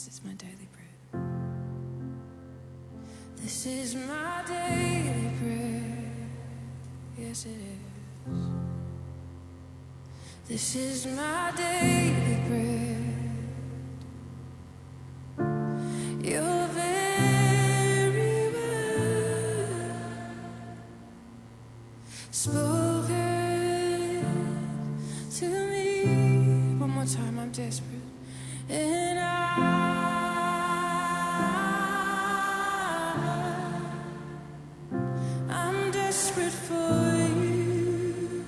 This is my daily bread. This is my daily bread. Yes, it is. This is my daily bread. Your very word spoken to me. One more time, I'm desperate. And I'm desperate for you.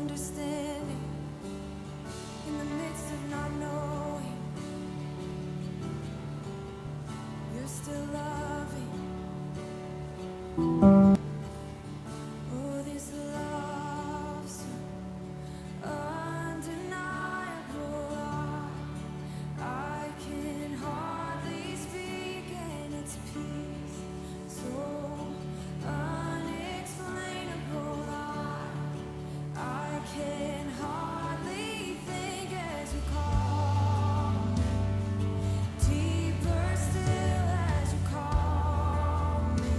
understanding in the midst of not knowing. You're still loving. Oh, this love so undeniable. I can hardly speak, and it's peace so unexplainable. I can hardly think as you call me, deeper still as you call me,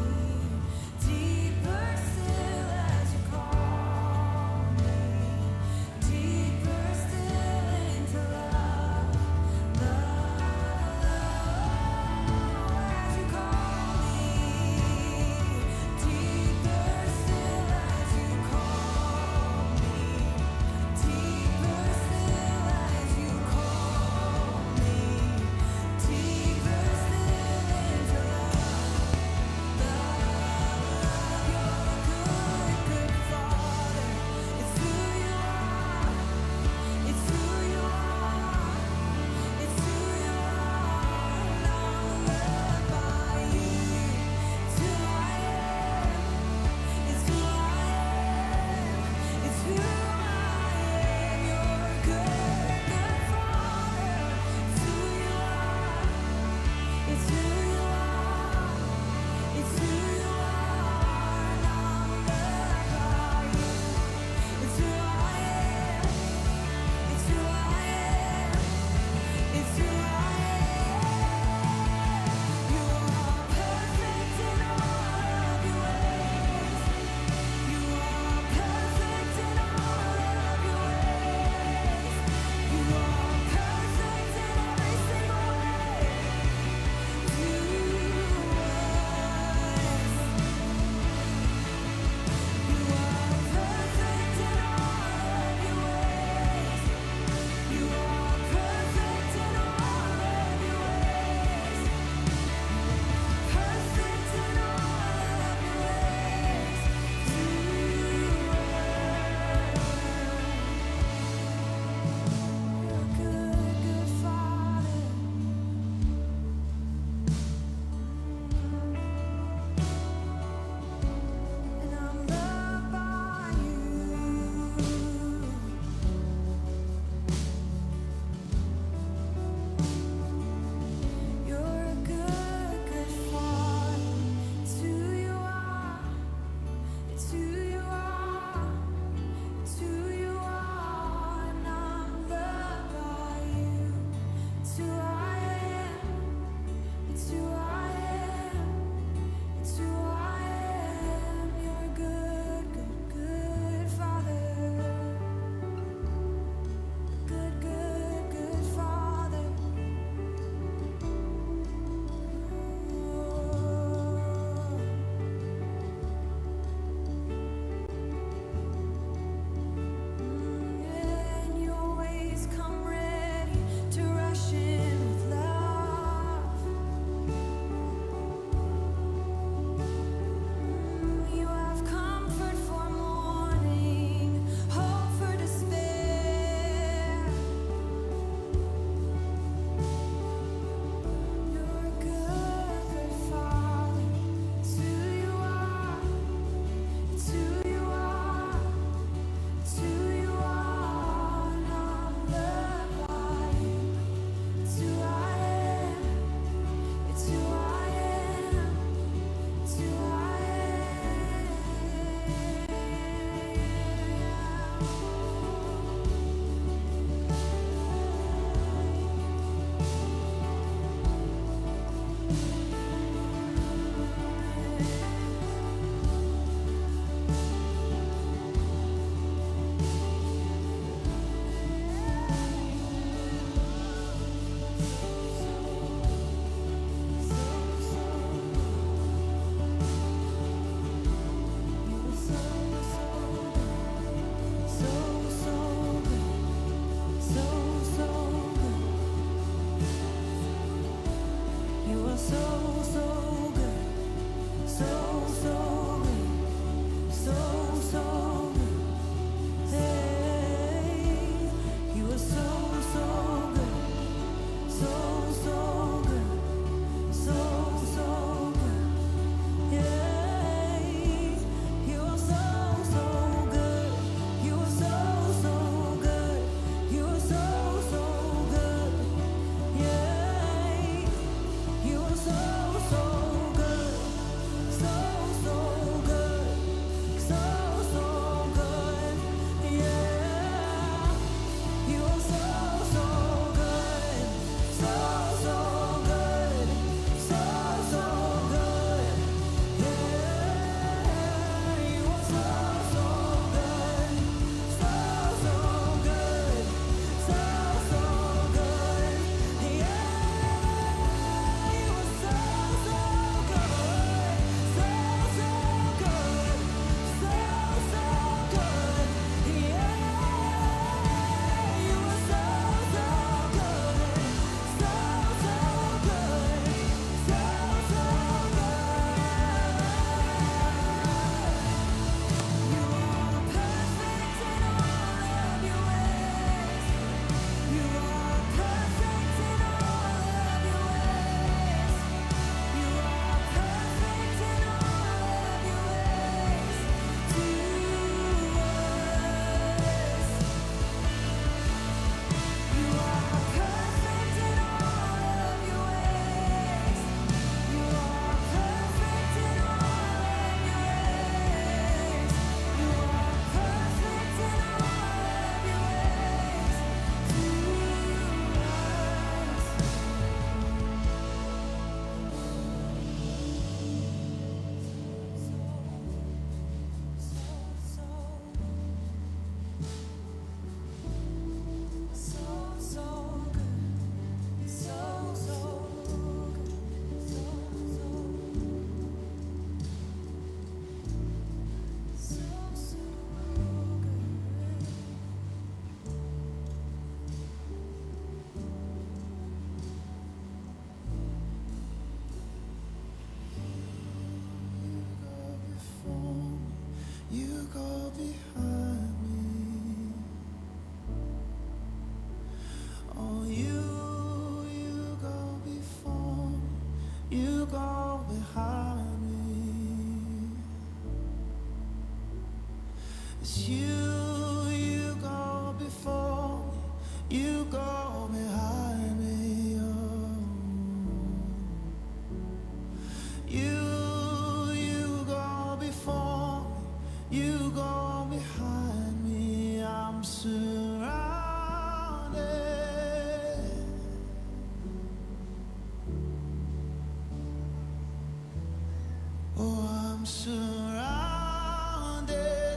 surrounded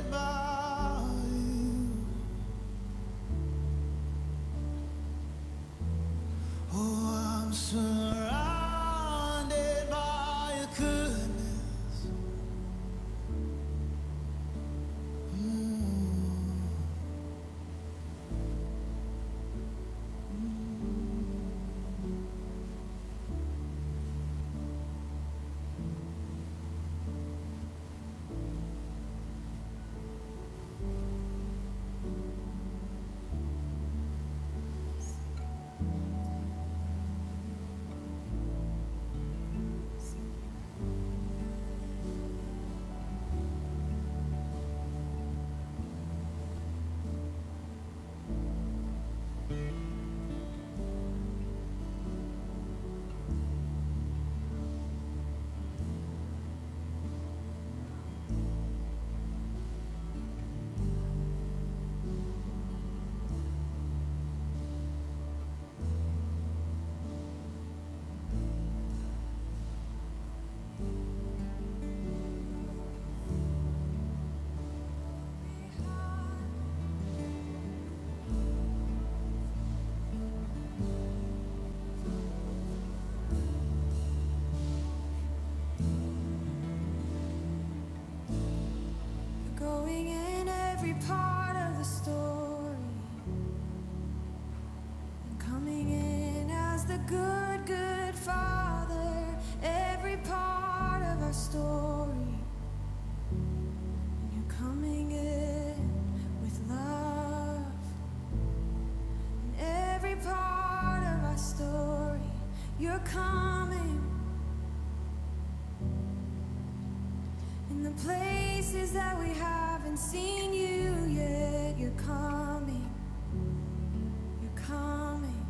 by you. Oh, I'm surrounded by your goodness. Going in every part of the story and coming in as the good, good Father. Every part of our story, and you're coming in with love. In every part of our story, you're coming. In the places that we haven't seen you yet, you're coming. You're coming.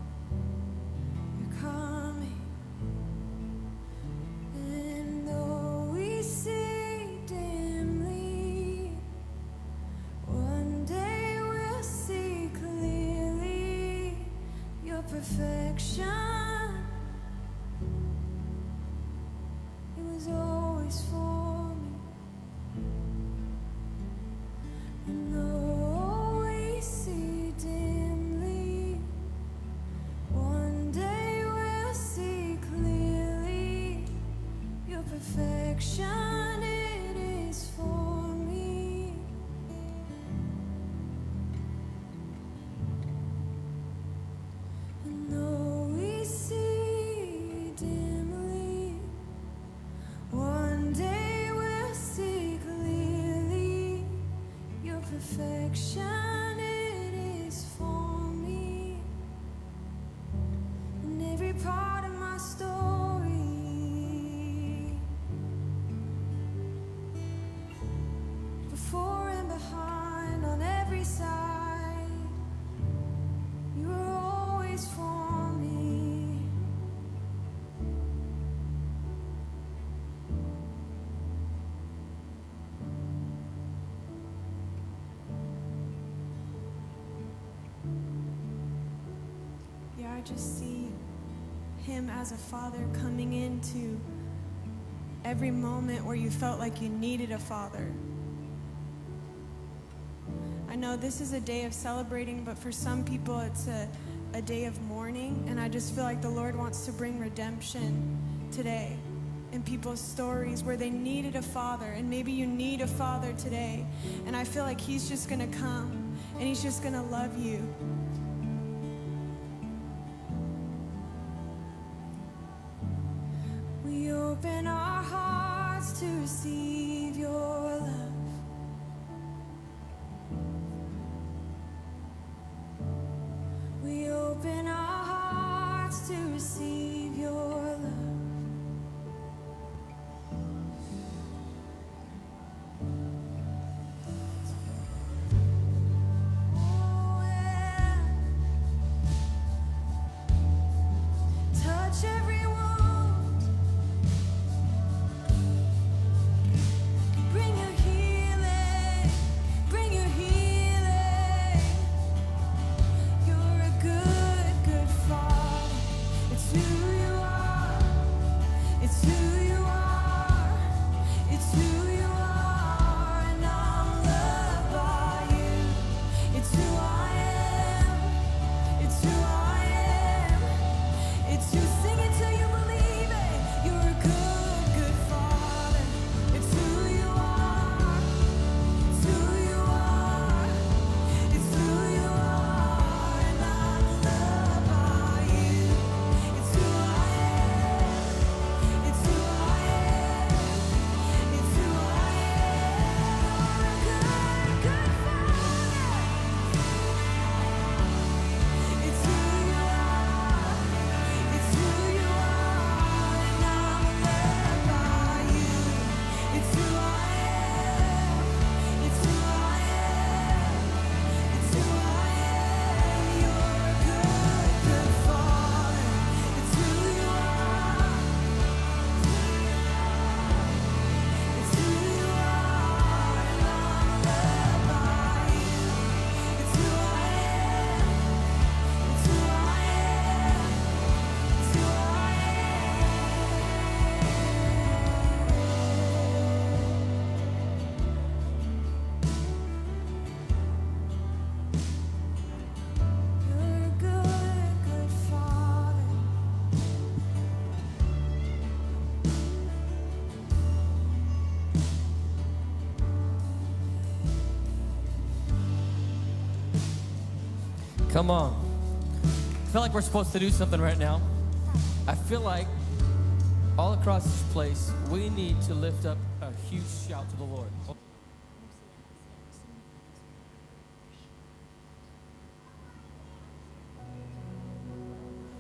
You're coming. And though we see dimly, one day we'll see clearly your perfection. It was always for me. And though we see dimly, one day we'll see clearly your perfection. It is for me. And though we see dimly, one day we'll see clearly your perfection. It is for me. In every part of my story, before and behind, on every side, you were always for me. Yeah, I just see him as a father coming into every moment where you felt like you needed a father. I know this is a day of celebrating, but for some people it's a day of mourning, and I just feel like the Lord wants to bring redemption today in people's stories where they needed a father, and maybe you need a father today, and I feel like he's just gonna come and he's just gonna love you. We open our hearts to receive your love. We open our hearts to receive your love. Oh, yeah. Come on. I feel like we're supposed to do something right now. I feel like all across this place, we need to lift up a huge shout to the Lord.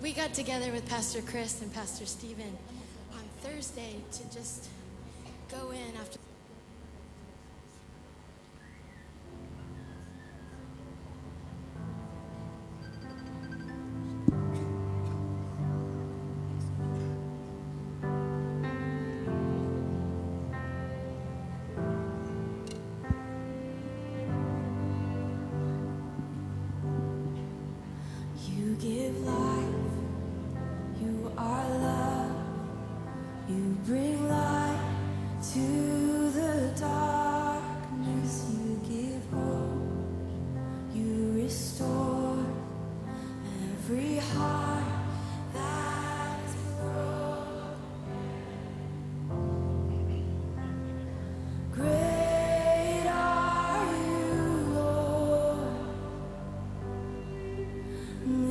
We got together with Pastor Chris and Pastor Stephen on Thursday to just go in after. You give life, you are love, you bring light to the darkness, you give hope, you restore every heart that's broken. Great are you, Lord.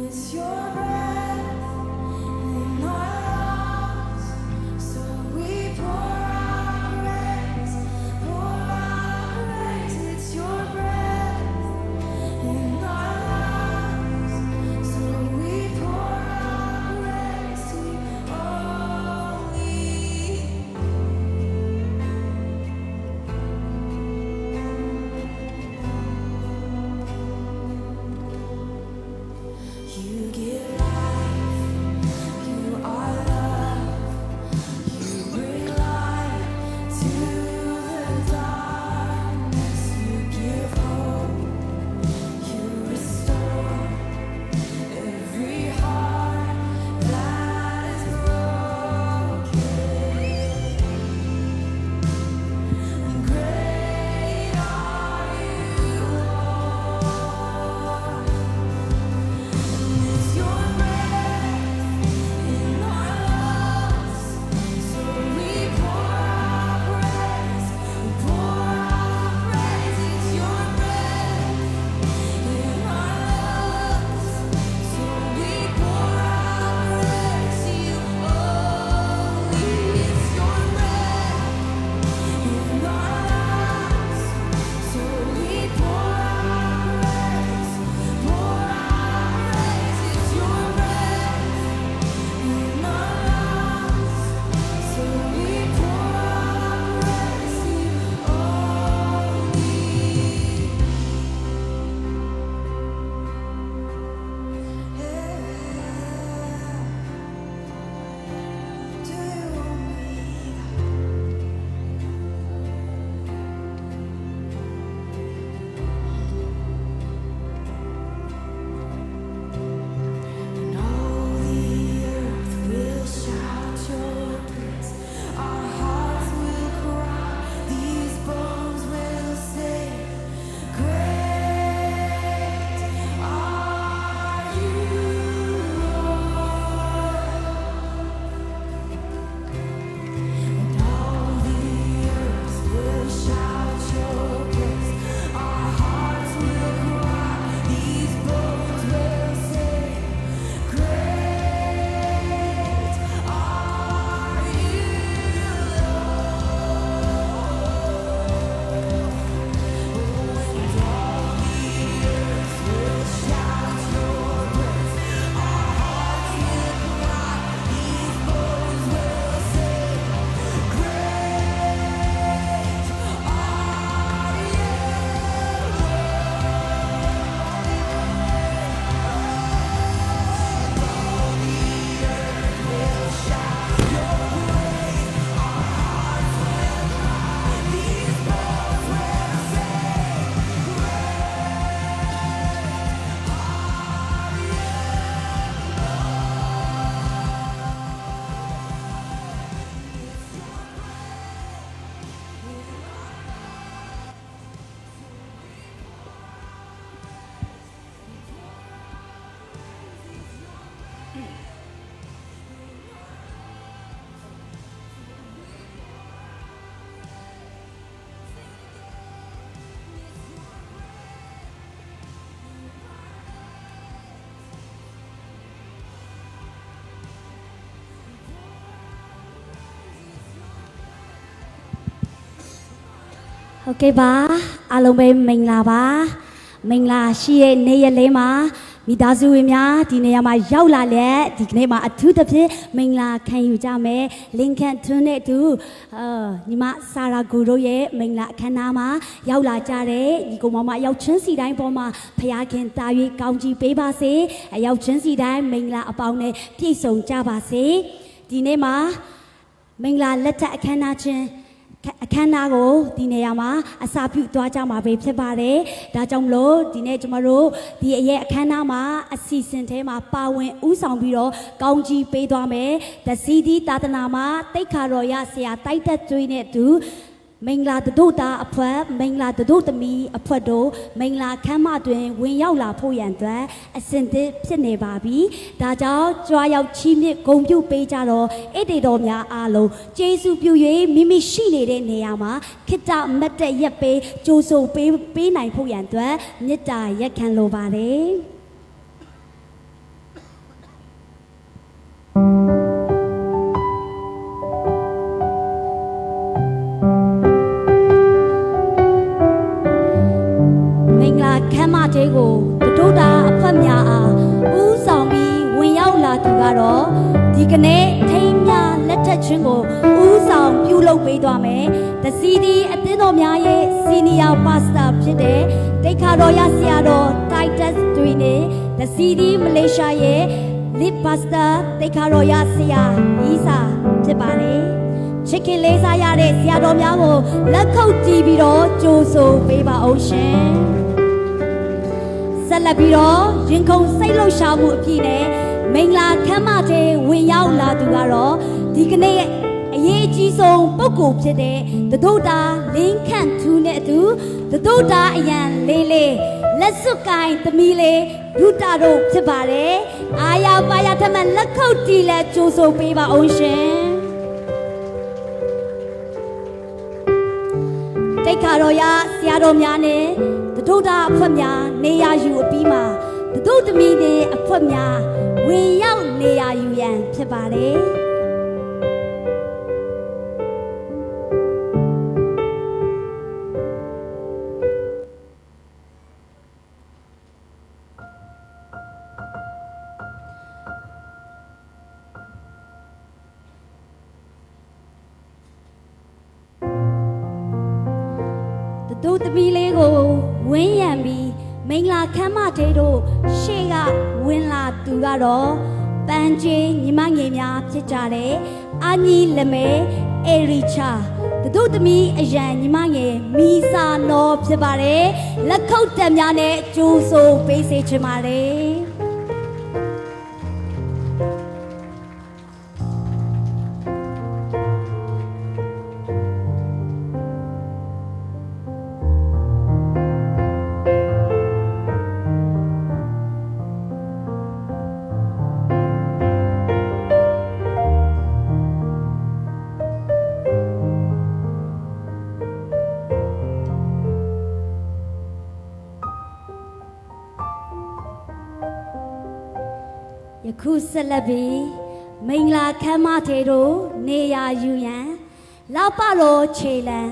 It's your breath in our lungs, so we pour our praise. It's your breath in our lungs, so we pour our praise to you only. You give life, you are love, you bring light to the darkness, you give hope, you restore every heart that is broken. Great are you, Lord. It's your breath in our lungs, so we pour our praise. ဟုတ်ကဲ့ပါအားလုံးပဲမင်္ဂလာပါမင်္ဂလာရှိရဲ့နေ့ရက်လေးမှာမိသားစုဝင်များဒီနေရာမှာရောက်လာလက်ဒီကနေ့မှာအထူးသဖြင့်မင်္ဂလာခံယူကြမယ်လင်ကန်ထွန်းနဲ့တူညီမဆာရာဂူတို့ရဲ့မင်္ဂလာအခမ်းအနားမှာရောက်လာကြတဲ့ညီကောင်မရောက်ချင်းစီတိုင်းပေါ်မှာဖခင်တာ၍ကောင်းချီးပေးပါစေအရောက်ချင်းစီတိုင်းမင်္ဂလာအပေါင်းနဲ့ပြည့်စုံကြပါစေဒီနေ့မှာမင်္ဂလာလက်ထက်အခမ်းအနားချင်းအခမ်းအနားကိုဒီနေရာမှာအစာပြုသွားကြမှာပဲဖြစ်ပါတယ်။ဒါကြောင့်မလို့ဒီနေ့ကျွန်တော်တို့ဒီအရဲ့အခမ်းအနားမှာအစီအစဉ်ထဲမှာပါဝင်ဥဆောင်ပြီးတော့ကောင်းချီးပေးသွားမယ်။The CD သာသနာမှာတိတ်ခါတော်ရဆရာတိုက်သက်သွေးနဲ့အတူမင်္ဂလာတို့သားအဖွက်မင်္ဂလာတို့သမီးအဖွက်တို့မင်္ဂလာခမ်းမတွင်ဝင်ရောက်လာဖို့ရန်အတွက်အစဉ်သင့်ဖြစ်နေပါပြီ။ဒါကြောင့်ကြွားရောက်ချီးမြှင့်ဂုဏ်ပြုပေးကြတော့ဧတေတော်များအားလုံးကျေးဇူးပြု၍မိမိရှိနေတဲ့နေရာမှာခိတ္တမတ်တက်ရက်ပေးကြိုးဆိုပေးနိုင်ဖို့ရန်အတွက်မေတ္တာရက်ခံလိုပါတယ်။ခမ်းမတေးကိုတို့တာအဖက်များအားဦးဆောင်ပြီးဝင်ရောက်လာသူကတော့ဒီကနေ့ထိမ်းများလက်ထက်ချင်းကိုဦးဆောင်ပြုလုပ်ပေးသွားမယ်။ The CD အသင်းတော်များရဲ့ Senior Pastor ဖြစ်တဲ့တိတ်ခါတော်ရဆရာတော် Titus တွေနဲ့ The CD Malaysia ရဲ့ Lead Pastor တိတ်ခါတော်ရဆရာဤစာဖြစ်ပါတယ်။ချစ်ခင်လေးစားရတဲ့ဆရာတော်များကိုလက်ခုပ်တီးပြီးတော့ကြိုးဆိုပေးပါအောင်ရှင်။ဆက်လက်ပြီးတော့ရင်ခုန်စိတ်လှုပ်ရှားမှုအပြည့်နဲ့မင်္ဂလာခမ်းမထဲဝင်ရောက်လာသူကတော့ဒီကနေ့အရေးအကြီးဆုံးပုဂ္ဂိုလ်ဖြစ်တဲ့သဒုတာလင်းခန့်ထူးနဲ့အတူသဒုတာအရန်လေးလေးလက်စွပ်ကိုင်းသမီးလေးဒုတာတို့ဖြစ်ပါတယ်အာရပါရထမလက်ခုပ်တီးလက်ကြိုးဆိုပေးပါအောင်ရှင်တိတ်ခါတော်ရဆရာတော်များနဲ့ဒုတာအဖွက်များနေရာယူအပြီးမှာဒုသမီးတွေအဖွက်များဝင်ရောက်နေရာယူရန်ဖြစ်ပါတယ်ဒုသမီးလေးကိုဝင်းရံပြီးမင်္ဂလာခမ်းမတေးတို့ရှေ့ကဝင်လာသူကတော့ပန်းချေညီမငယ်များဖြစ်ကြတဲ့အာညီလမဲအေရီချာဒုသမီးအရန်ညီမငယ်မီစာနော်ဖြစ်ပါတယ်လက်ခုပ်တက်များနဲ့ကြိုးဆိုပေးစေချင်ပါတယ်ယခုဆက်လက်ပြီးမင်္ဂလာခမ်းမထေတို့နေရာယူရန်လောက်ပတော်ခြေလန်း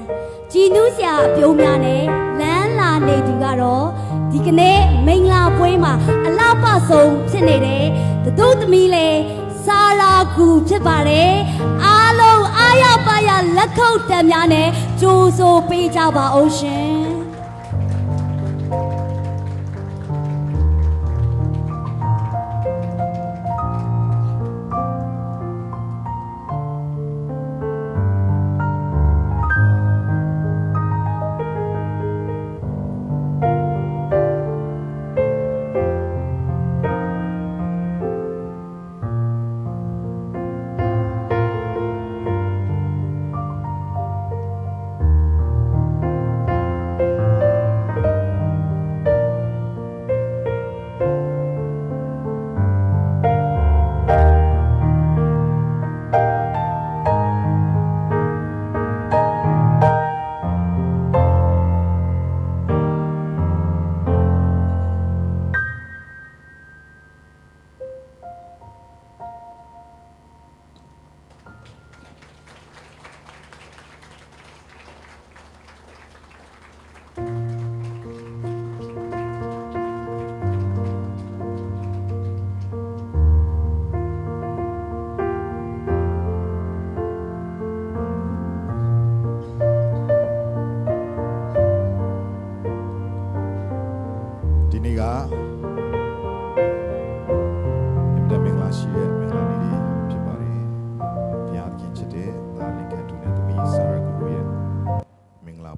ကြည်နူးစရာအပြုံးများနဲ့လမ်းလာနေသူကတော့ဒီကနေ့မင်္ဂလာပွဲမှာအလောက်ပဆုံးဖြစ်နေတဲ့ဒုသမီးလေးဆာလာကူဖြစ်ပါတယ်အားလုံးအားရပါရလက်ခုပ်တက်များနဲ့ကြိုးဆိုပေးကြပါအောင်ရှင်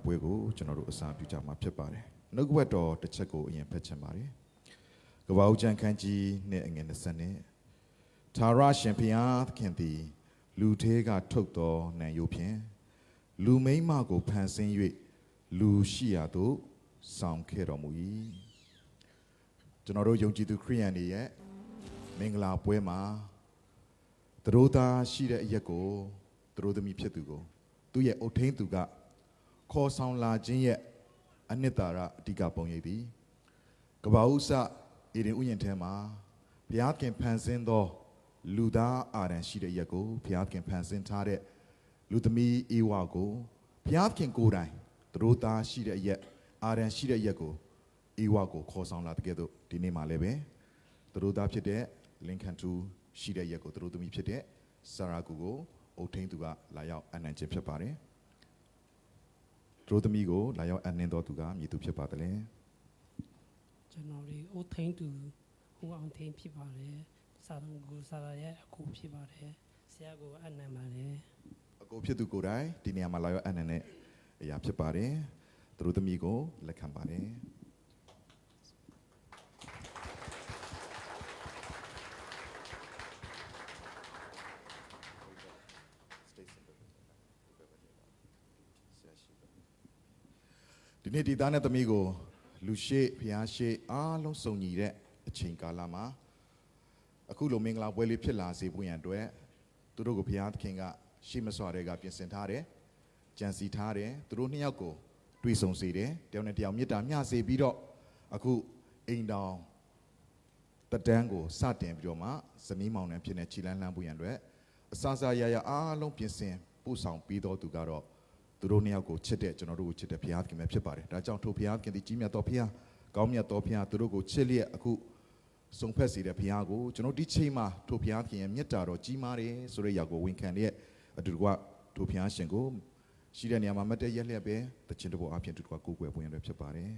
ပွဲကိုကျွန်တော်တို့အစာပြုကြမှာဖြစ်ပါတယ်နှုတ်ကပတ်တော်တစ်ချက်ကိုအရင်ဖတ်ချင်ပါတယ်ကပ္ပဦးကျမ်းခန်းကြီးနဲ့အငယ်20နဲ့သာရရှင်ဖျားသခင်သည်လူသေးကထုတ်သောနံရိုးဖြင့်လူမိန်းမကိုဖန်ဆင်း၍လူရှိရာသို့ဆောင်ခဲ့တော်မူ၏ကျွန်တော်တို့ယုံကြည်သူခရိယန်တွေရဲ့မင်္ဂလာပွဲမှာသူတို့သားရှိတဲ့အရက်ကိုသူတို့သမီးဖြစ်သူကိုသူ့ရဲ့အုတ်ထင်းသူကခေါ်ဆောင်လာခြင်းရဲ့အနှစ်သာရအဓိကပုံရိပ်သည်ကပ္ပဦးစအေရင်ဥယျာဉ်ထဲမှာဘုရားခင်ဖန်ဆင်းသောလူသားအာရန်ရှိတဲ့ရက်ကိုဘုရားခင်ဖန်ဆင်းထားတဲ့လူသမီးအေဝါကိုဘုရားခင်ကိုယ်တိုင်သူတို့သားရှိတဲ့ရက်အာရန်ရှိတဲ့ရက်ကိုအေဝါကိုခေါ်ဆောင်လာတဲ့ကဲ့သို့ဒီနေ့မှာလည်းပဲသူတို့သားဖြစ်တဲ့လင်ကန်တူရှိတဲ့ရက်ကိုသူတို့သမီးဖြစ်တဲ့ဆာရာကူကိုအုတ်ထင်းသူကလာရောက်အနံ့ခြင်းဖြစ်ပါတယ်သူတို့သမီးကိုလာရောက်အနှင်းတော်သူကမြည်သူဖြစ်ပါတယ် ကျွန်တော်ဒီအိုထိန်သူဟိုအောင်ထိန်ဖြစ်ပါတယ်စာရန်ကိုစာရရဲ့အခုဖြစ်ပါတယ်ဆရာကိုအနံပါတယ် အကိုဖြစ်သူကိုယ်တိုင်ဒီနေရာမှာလာရောက်အနံ့နဲ့အရာဖြစ်ပါတယ်သူတို့သမီးကိုလက်ခံပါတယ်ဒီနေ့ဒီသားနဲ့သမီးကိုလူရှိဖျားရှိအားလုံးစုံညီတဲ့အချိန်ကာလမှာအခုလိုမင်္ဂလာပွဲလေးဖြစ်လာစေဖို့ရန်အတွက်သူတို့ကိုဘုရားသခင်ကရှေ့မစွာတွေကပြင်ဆင်ထားတယ်ကြံစီထားတယ်သူတို့နှစ်ယောက်ကိုတွေ့ဆုံစေတယ်တယောက်နဲ့တယောက်မေတ္တာမျှစေပြီးတော့အခုအိမ်တောင်တဒန်းကိုစတင်ပြီးတော့မှဇနီးမောင်နှံဖြစ်နေခြိလန်းလှမ်းဖို့ရန်အတွက်အစာစာရရအားလုံးပြင်ဆင်ပို့ဆောင်ပြီးတော့သူကတော့သူတို့နှစ်ယောက်ကိုချစ်တဲ့ကျွန်တော်တို့ကိုချစ်တဲ့ဘုရားသခင်ပဲဖြစ်ပါတယ်ဒါကြောင့်ထိုဘုရားသခင်ဒီကြီးမြတ်တော်ဘုရားကောင်းမြတ်တော်ဘုရားသူတို့ကိုချစ်လျက်အခုဆုံးဖြတ်စေတဲ့ဘုရားကိုကျွန်တော်ဒီချိန်မှာထိုဘုရားသခင်ရဲ့မြတ်တာတော်ကြီးမားတယ်ဆိုတဲ့ຢာကိုဝန်ခံတဲ့အတူတကွထိုဘုရားရှင်ကိုရှိတဲ့နေရာမှာမတ်တက်ရက်လျက်ပဲတခြင်းတဘောအပြင်တူတကွကိုယ်ွယ်ပွင့်ရဖြစ်ပါတယ်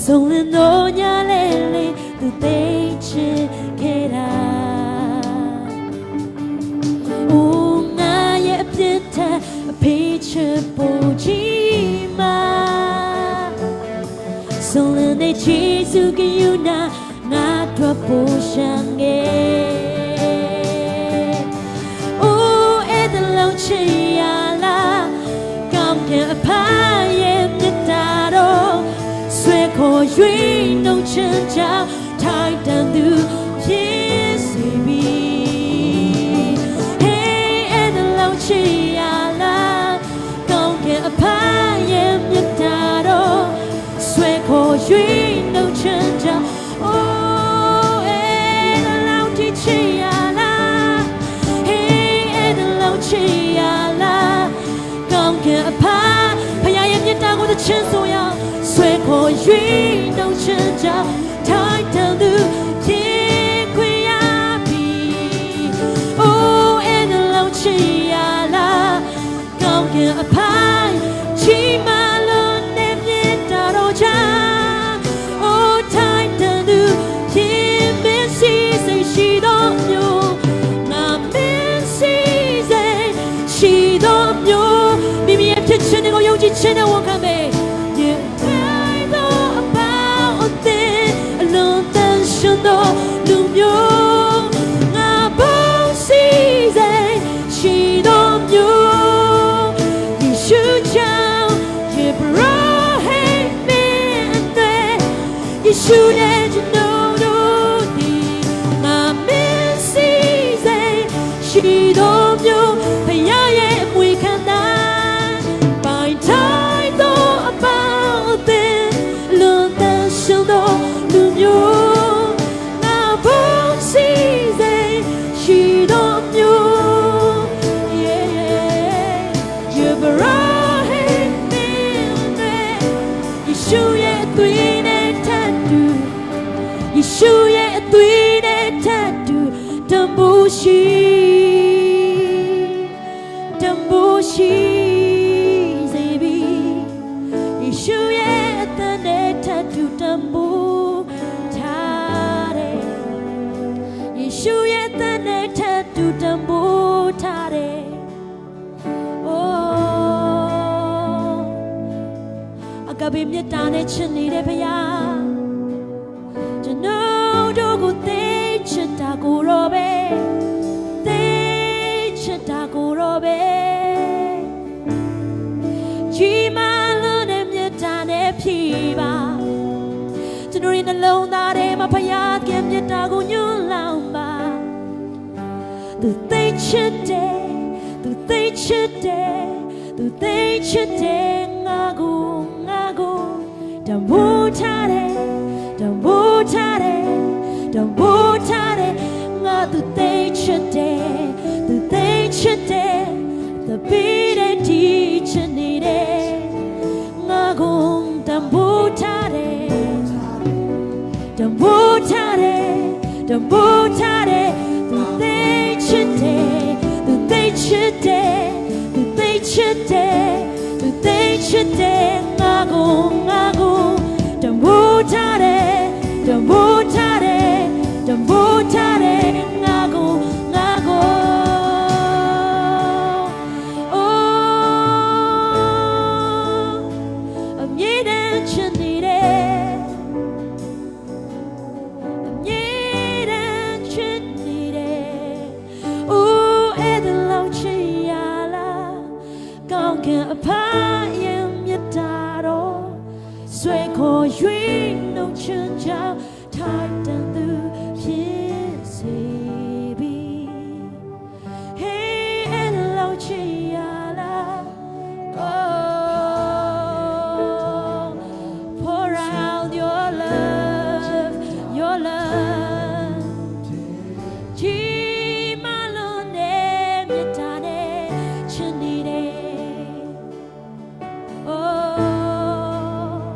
ဆုံးလင်းတော့ညာလဲလေသူသိချင်ခဲ့တာအိုးငါရဲ့အပြစ်ထက်အဖေးချစ်ဖို့ကြီးမာဆုံးလင်းတဲ့ချီစုကယူနာငါတို့ပိုရှံငယ်အိုးအဲ့ဒါလုံးချင်ရလားကောင်းတဲ့အဖရဲ့မြတ်တာတော့ဆွဲခေါ်၍နှုတ်ချင်ကြောင်းထိုင်တန်သူဖြစ်စေပြီ Hey အဲ့ဒါလုံးချင်ရလားကောင်းတဲ့အဖရဲ့မြတ်တာတော့ဆွဲခေါ်၍နှုတ်ချင်ကြောင်းအဖဖယားရဲ့မြတ်တာကိုသချင်းဆိုရဆွဲခေါ်၍နှုတ်ချင်ကြောင်းထိုင်တန်သူဖြစ်ခွင့်ရပြီ Oh အဲ့ဒါလောက်ချင်ရလားကောင်းကင်အဖချီးမလို့နဲ့မြတ်တာတော့ကြောင့် Oh ထိုင်တန်သူဖြစ်မစီစိတ်ရှိတော်မျိုးငါမစီစိတ်ရှိတော်မျိုးဖြစ်ချင်တဲ့ကိုယုံကြည်ခြင်းနဲ့ဝန်ခံမယ် You know about this အလုံးတန်ရှင်တော်လူမျိုးငါဘောစီစေရှိတော်မျိုးယေရှုကြောင့်ယေဘရာဟိမင်းတဲ့ယေရှုနဲ့ကျွန်တော်တို့ဒီငါမင်းစီစေရှိတော်မျိုးဖယားရဲ့အမွေခံတာရှုရဲ့အသွေးနဲ့ထပ်တူတန်ဖိုးရှိစေပြီယေရှုရဲ့အသက်နဲ့ထပ်တူတန်ဖိုးထားတယ်ယေရှုရဲ့အသက်နဲ့ထပ်တူတန်ဖိုးထားတယ် Oh အကဘေမြတ်တာနဲ့ချစ်နေတဲ့ဖယားတို့ကိုသိချစ်တာကိုရောပဲသိချစ်တာကိုရောပဲကြီးမားလို့နဲ့မြတ်တာနဲ့ဖြေပါကျွန်တော်ရဲ့နှလုံးသားထဲမှာဖယားကမြတ်တာကိုညွှန်လောင်ပါသူသိချစ်တယ်သူသိချစ်တယ်သူသိချစ်တယ်ငါကိုတံပိုးထားတယ်တံပိုးထားတယ်Don't boot at it, not the day today, the day today, the beat and teach and need it. Nagum, don't boot at it, don't boot at it, don't boot at it, the day today, the day today, the day today, the day today, Nagum, don't boot at it, don't boot at it. Don't boot at it, nago. Oh, I'm yeting chinire. I'm yeting chinire. Oh, eda lau chiyala. Gong can apart yam yataro. Sway call you no chunja. Tight and the Hey, and love chiala. Oh, pour out your love, your love. Chimalone mitane chinire. Oh,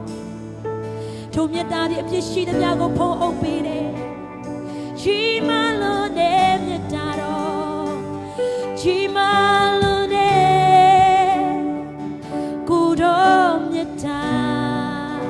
to me that if you see the yago po opere. Chimalone mitaro. Chimalone kudo mitaro.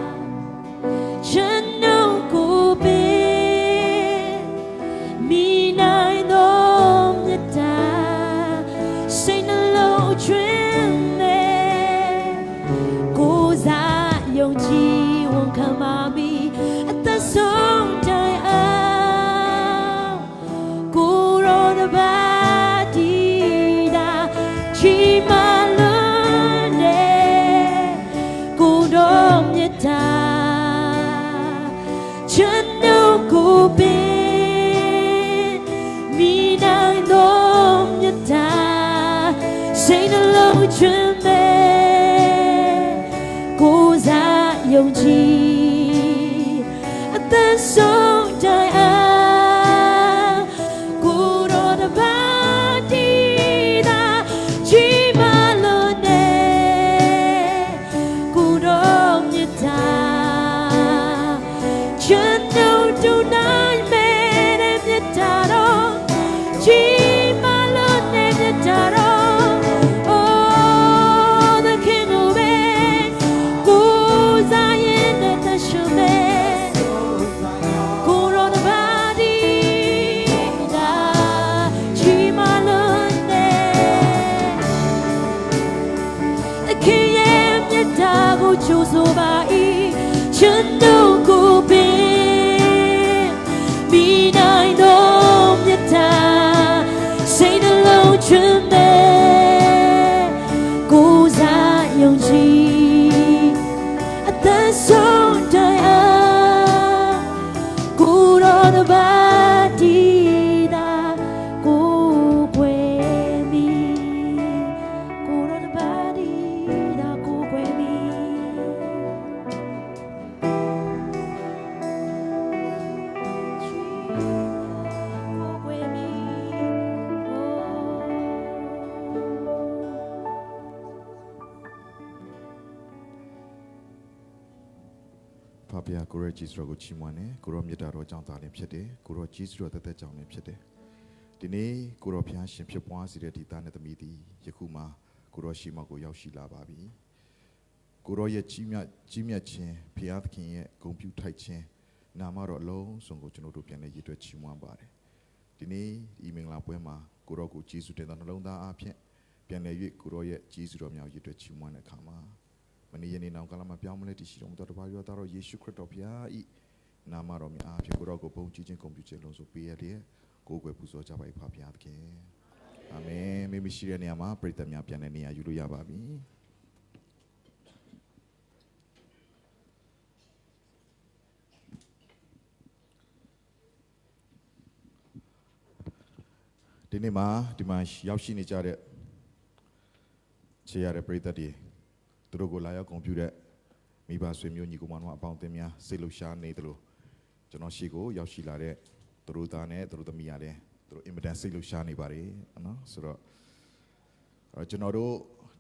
know go be me nine no yata say the long chumbe goes at your ji at the song die good on the body da ji malone good on yata so by chân đâu cô bên vì nai nôm nhất ta say đã lâu chân mê cô ra yêu chi ta sống đời cô đó đã ba đi đã cô quên mi cô đó đã ba đi đã cô quên miဖဖျားကိုရဂျီစရောကိုချီးမွမ်းတယ်ကိုရောမြတ်တာတော်ကြောင့်သားလည်းဖြစ်တယ်ကိုရောဂျီစရောတသက်ကြောင့်လည်းဖြစ်တယ်ဒီနေ့ကိုရောဖျားရှင်ဖြစ်ပွားစေတဲ့ဒီသားနဲ့သမီးသည်ယခုမှကိုရောရှိမကိုရောက်ရှိလာပါပြီကိုရောရဲ့ကြီးမြတ်ခြင်းဖျားသခင်ရဲ့ဂုဏ်ပြုထိုက်ခြင်းနာမတော်အလုံးစုံကိုကျွန်တော်တို့ပြန်လည်ရည်တွက်ချီးမွမ်းပါတယ်ဒီနေ့ဒီမင်္ဂလာပွဲမှာကိုရောကိုဂျေစုတင်သောနှလုံးသားအဖြစ်ပြန်လည်၍ကိုရောရဲ့ဂျေစုတော်များရည်တွက်ချီးမွမ်းတဲ့အခါမှာမနေ့ယနေ့နောင်ကာလမှာပြောင်းမလဲတည်ရှိတော်မူသောတပါးရောသားတော်ယေရှုခရစ်တော်ဘုရားဤနာမတော်မြတ်အားဖြင့်ကိုရောကိုဘုန်းကြီးခြင်းဂုဏ်ပြုခြင်းလုံးစုံပေးရတဲ့ကိုယ်ွယ်ပူဇော်ကြပါ၏ဖပါဘုရားသခင်အာမင်မိမိရှိတဲ့နေရာမှာပရိသတ်များပြန်တဲ့နေရာယူလို့ရပါပြီဒီနေ့မှာဒီမှာရောက်ရှိနေကြတဲ့ခြေရတဲ့ပရိသတ်တွေသူတို့ကိုလာရောက်ဂုဏ်ပြုတဲ့မိဘဆွေမျိုးညီကိုမောင်တို့အပေါင်းအသင်းများစိတ်လှုပ်ရှားနေသလိုကျွန်တော်ရှိကိုရောက်ရှိလာတဲ့သူတို့သားနဲ့သူတို့သမီးရတယ်သူတို့အင်မတန်စိတ်လှုပ်ရှားနေပါတယ်နော်ဆိုတော့ကျွန်တော်တို့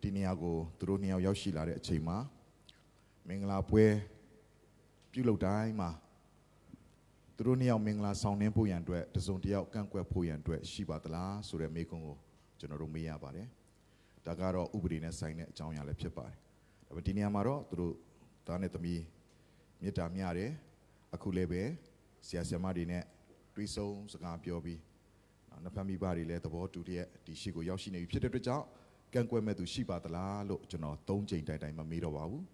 ဒီနေရာကိုသူတို့နှစ်ယောက်ရောက်ရှိလာတဲ့အချိန်မှာမင်္ဂလာပွဲပြုလုပ်တိုင်းမှာသူတို့နှစ်ယောက်မင်္ဂလာဆောင်နှင်းဖို့ရန်အတွက်တစုံတစ်ယောက်ကန့်ကွက်ဖို့ရန်အတွက်ရှိပါသလားဆိုတဲ့မေးခွန်းကိုကျွန်တော်တို့မေးရပါတယ်ဒါကတော့ဥပဒေနဲ့ဆိုင်တဲ့အကြောင်းအရာလည်းဖြစ်ပါတယ်ဒါပေမဲ့ဒီနေရာမှာတော့သူတို့သားနဲ့သမီးမေတ္တာမျှတယ်အခုလည်းပဲဆရာဆရာမတွေနဲ့တွေ့ဆုံစကားပြောပြီးနှစ်ဖက်မိဘတွေလည်းသဘောတူတဲ့ဒီရှိကိုရောက်ရှိနေပြီဖြစ်တဲ့အတွက်ကြောင့်ကန့်ကွက်မဲ့သူရှိပါသလားလို့ကျွန်တော်၃ချိန်တိုင်မမေးတော့ပါဘူး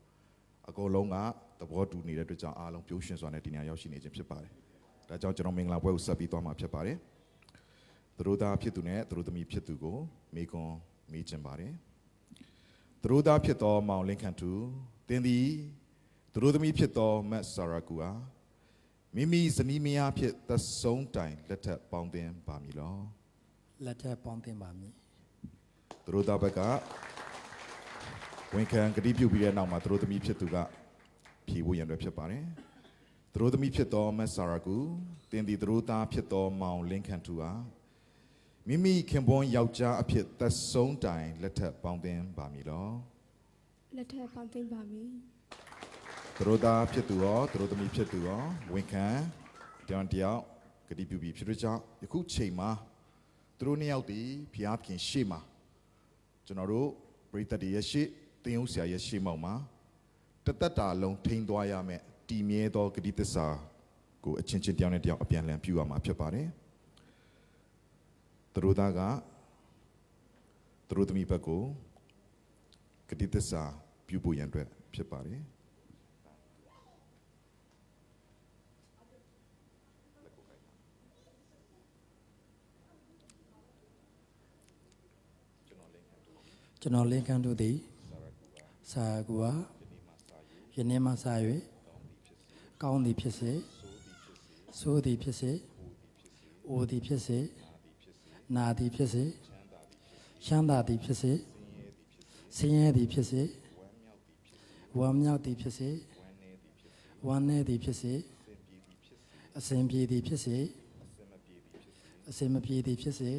အကုန်လုံးကသဘောတူနေတဲ့အတွက်ကြောင့်အားလုံးပြုံးရွှင်စွာနဲ့ဒီနေရာရောက်ရှိနေခြင်းဖြစ်ပါတယ်ဒါကြောင့်ကျွန်တော်မင်္ဂလာပွဲကိုဆက်ပြီးသွားမှာဖြစ်ပါတယ်သူတို့သားဖြစ်သူနဲ့သူတို့သမီးဖြစ်သူကိုမေးခွန်းမေးချင်ပါတယ်သူတို့သားဖြစ်သောမောင်လင်းခန့်သူသင်သည်သူတို့သမီးဖြစ်သောမတ်ဆာရာကူအားမိမိဇနီးမယားဖြစ်သက်ဆုံးတိုင်လက်ထပ်ပေါင်းသင်းပါမည်လောလက်ထပ်ပေါင်းသင်းပါမည်သူတို့သားဘက်ကဝန်ခံကတိပြုပြီးတဲ့နောက်မှာသူတို့သမီးဖြစ်သူကဖြေဖို့ရန်အတွက်ဖြစ်ပါတယ်သူတို့သမီးဖြစ်သောမတ်ဆာရာကူသင်သည်သူတို့သားဖြစ်သောမောင်လင်းခန့်သူအားမိမိခင်ပွန်းယောက်ျားအဖြစ်သက်ဆုံးတိုင်လက်ထပ်ပေါင်းသင်းပါမည်လောလက်ထပ်ပေါင်းသင်းပါမည်သူတို့သားဖြစ်သူရောသူတို့သမီးဖြစ်သူရောဝန်ခံတယောက်ဂတိပြုပြီးဖြစ်တဲ့ကြောင့်ယခုချိန်မှာသူတို့နှစ်ယောက်တည်ဘုရားသခင်ရှေ့မှာကျွန်တော်တို့ပရိသတ်တွေရဲ့ရှေ့သင်ဦးဆရာရဲ့ရှေ့မှောက်မှာတသက်တာလုံးထိန်းသွားရမယ်တည်မြဲသောဂတိသစ္စာကိုအချင်းချင်းတယောက်နဲ့တယောက်အပြန်အလှန်ပြုရမှာဖြစ်ပါတယ်သူတို့သားကသူတို့သမီးဘက်ကိုဂတိသစ္စာပြုဖို့ရန်အတွက်ဖြစ်ပါတယ်ကျွန်တော်လင်းခန့်တို့သည်စာကူအားယနေ့မှစ၍ကောင်းသည်ဖြစ်စေ ဆိုသည်ဖြစ်စေအိုသည်ဖြစ်စေနာသည်ဖြစ်စေချမ်းသာသည်ဖြစ်စေဆင်းရဲသည်ဖြစ်စေဝမ်းမြောက်သည်ဖြစ်စေဝမ်းနည်းသည်ဖြစ်စေအစဉ်ပြေသည်ဖြစ်စေအစဉ်မပြေသည်ဖြစ်စေ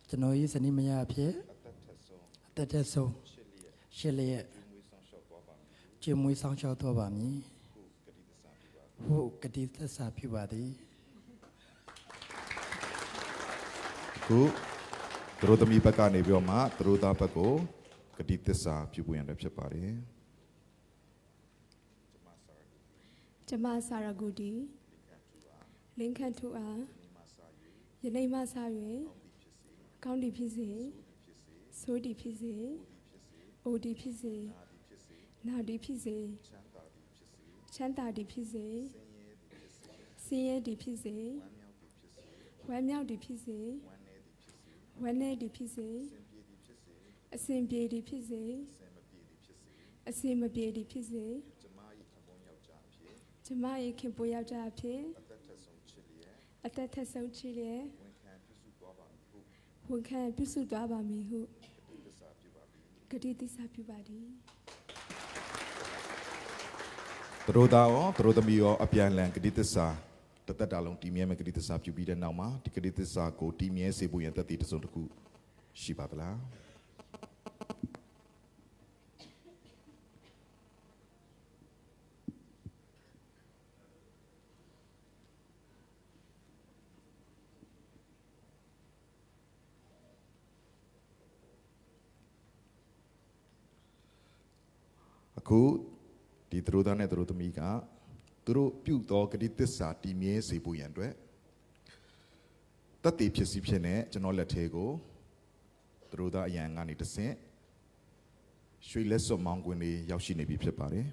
ကျွန်တော်ဤဇနီးမယားအဖြစ်အသက်ထက်ဆုံးရှစ်လျက်ကျင့်မွေးဆောင်ရှောက်တော်ပါမည်ဟုတ်ကတိသစ္စာပြုပါသည် ခုသူတို့သမီးဘက်ကနေပြီးတော့မှသူတို့သားဘက်ကိုဂတိသစ္စာပြုပွင့်ရတဲ့ဖြစ်ပါတယ် ကျမစာရဂူတီလင်ခတ်ထူအားယနေ့မှစ၍ကောင်းတီဖြစ်စေဆိုးတီဖြစ်စေအိုတီဖြစ်စေနာတီဖြစ်စေချမ်းသာတီဖြစ်စေဆင်းရဲတီဖြစ်စေဝမ်းမြောက်တီဖြစ်စေဝမ်းနည်းတီဖြစ်စေအစဉ်ပြေတီဖြစ်စေအစဉ်မပြေတီဖြစ်စေကျမ၏ခင်ပွေးယောက်ျားအဖြစ်အသက်ထက်ဆုံးချစ်လျက်ဝန်ခံပြုစုသွားပါမည်ဟုဂတိသစ္စာပြုပါသည် သူတို့သားရောသူတို့သမီးရောအပြန်အလှန်ဂတိသစ္စာတစ်သက်တာလုံးတည်မြဲမဲ့ဂတိသစ္စာပြုပြီးတဲ့နောက်မှာဒီဂတိသစ္စာကိုတည်မြဲစေဖို့ရန်သက်တည်တစ်စုံတစ်ခုရှိပါသလား အခုဒီသူတို့သားနဲ့သူတို့သမီးကသူတို့ပြုသောဂတိသစ္စာတည်မြဲစေဖို့ရန်အတွက်တတ်တည်ဖြစ်စီဖြစ်နေကျွန်တော်လက်ထဲကိုသူတို့သားအရန်ကနေတဆင့်ရွှေလက်စွပ်မောင်းကွင်းလေးရောက်ရှိနေပြီဖြစ်ပါတယ်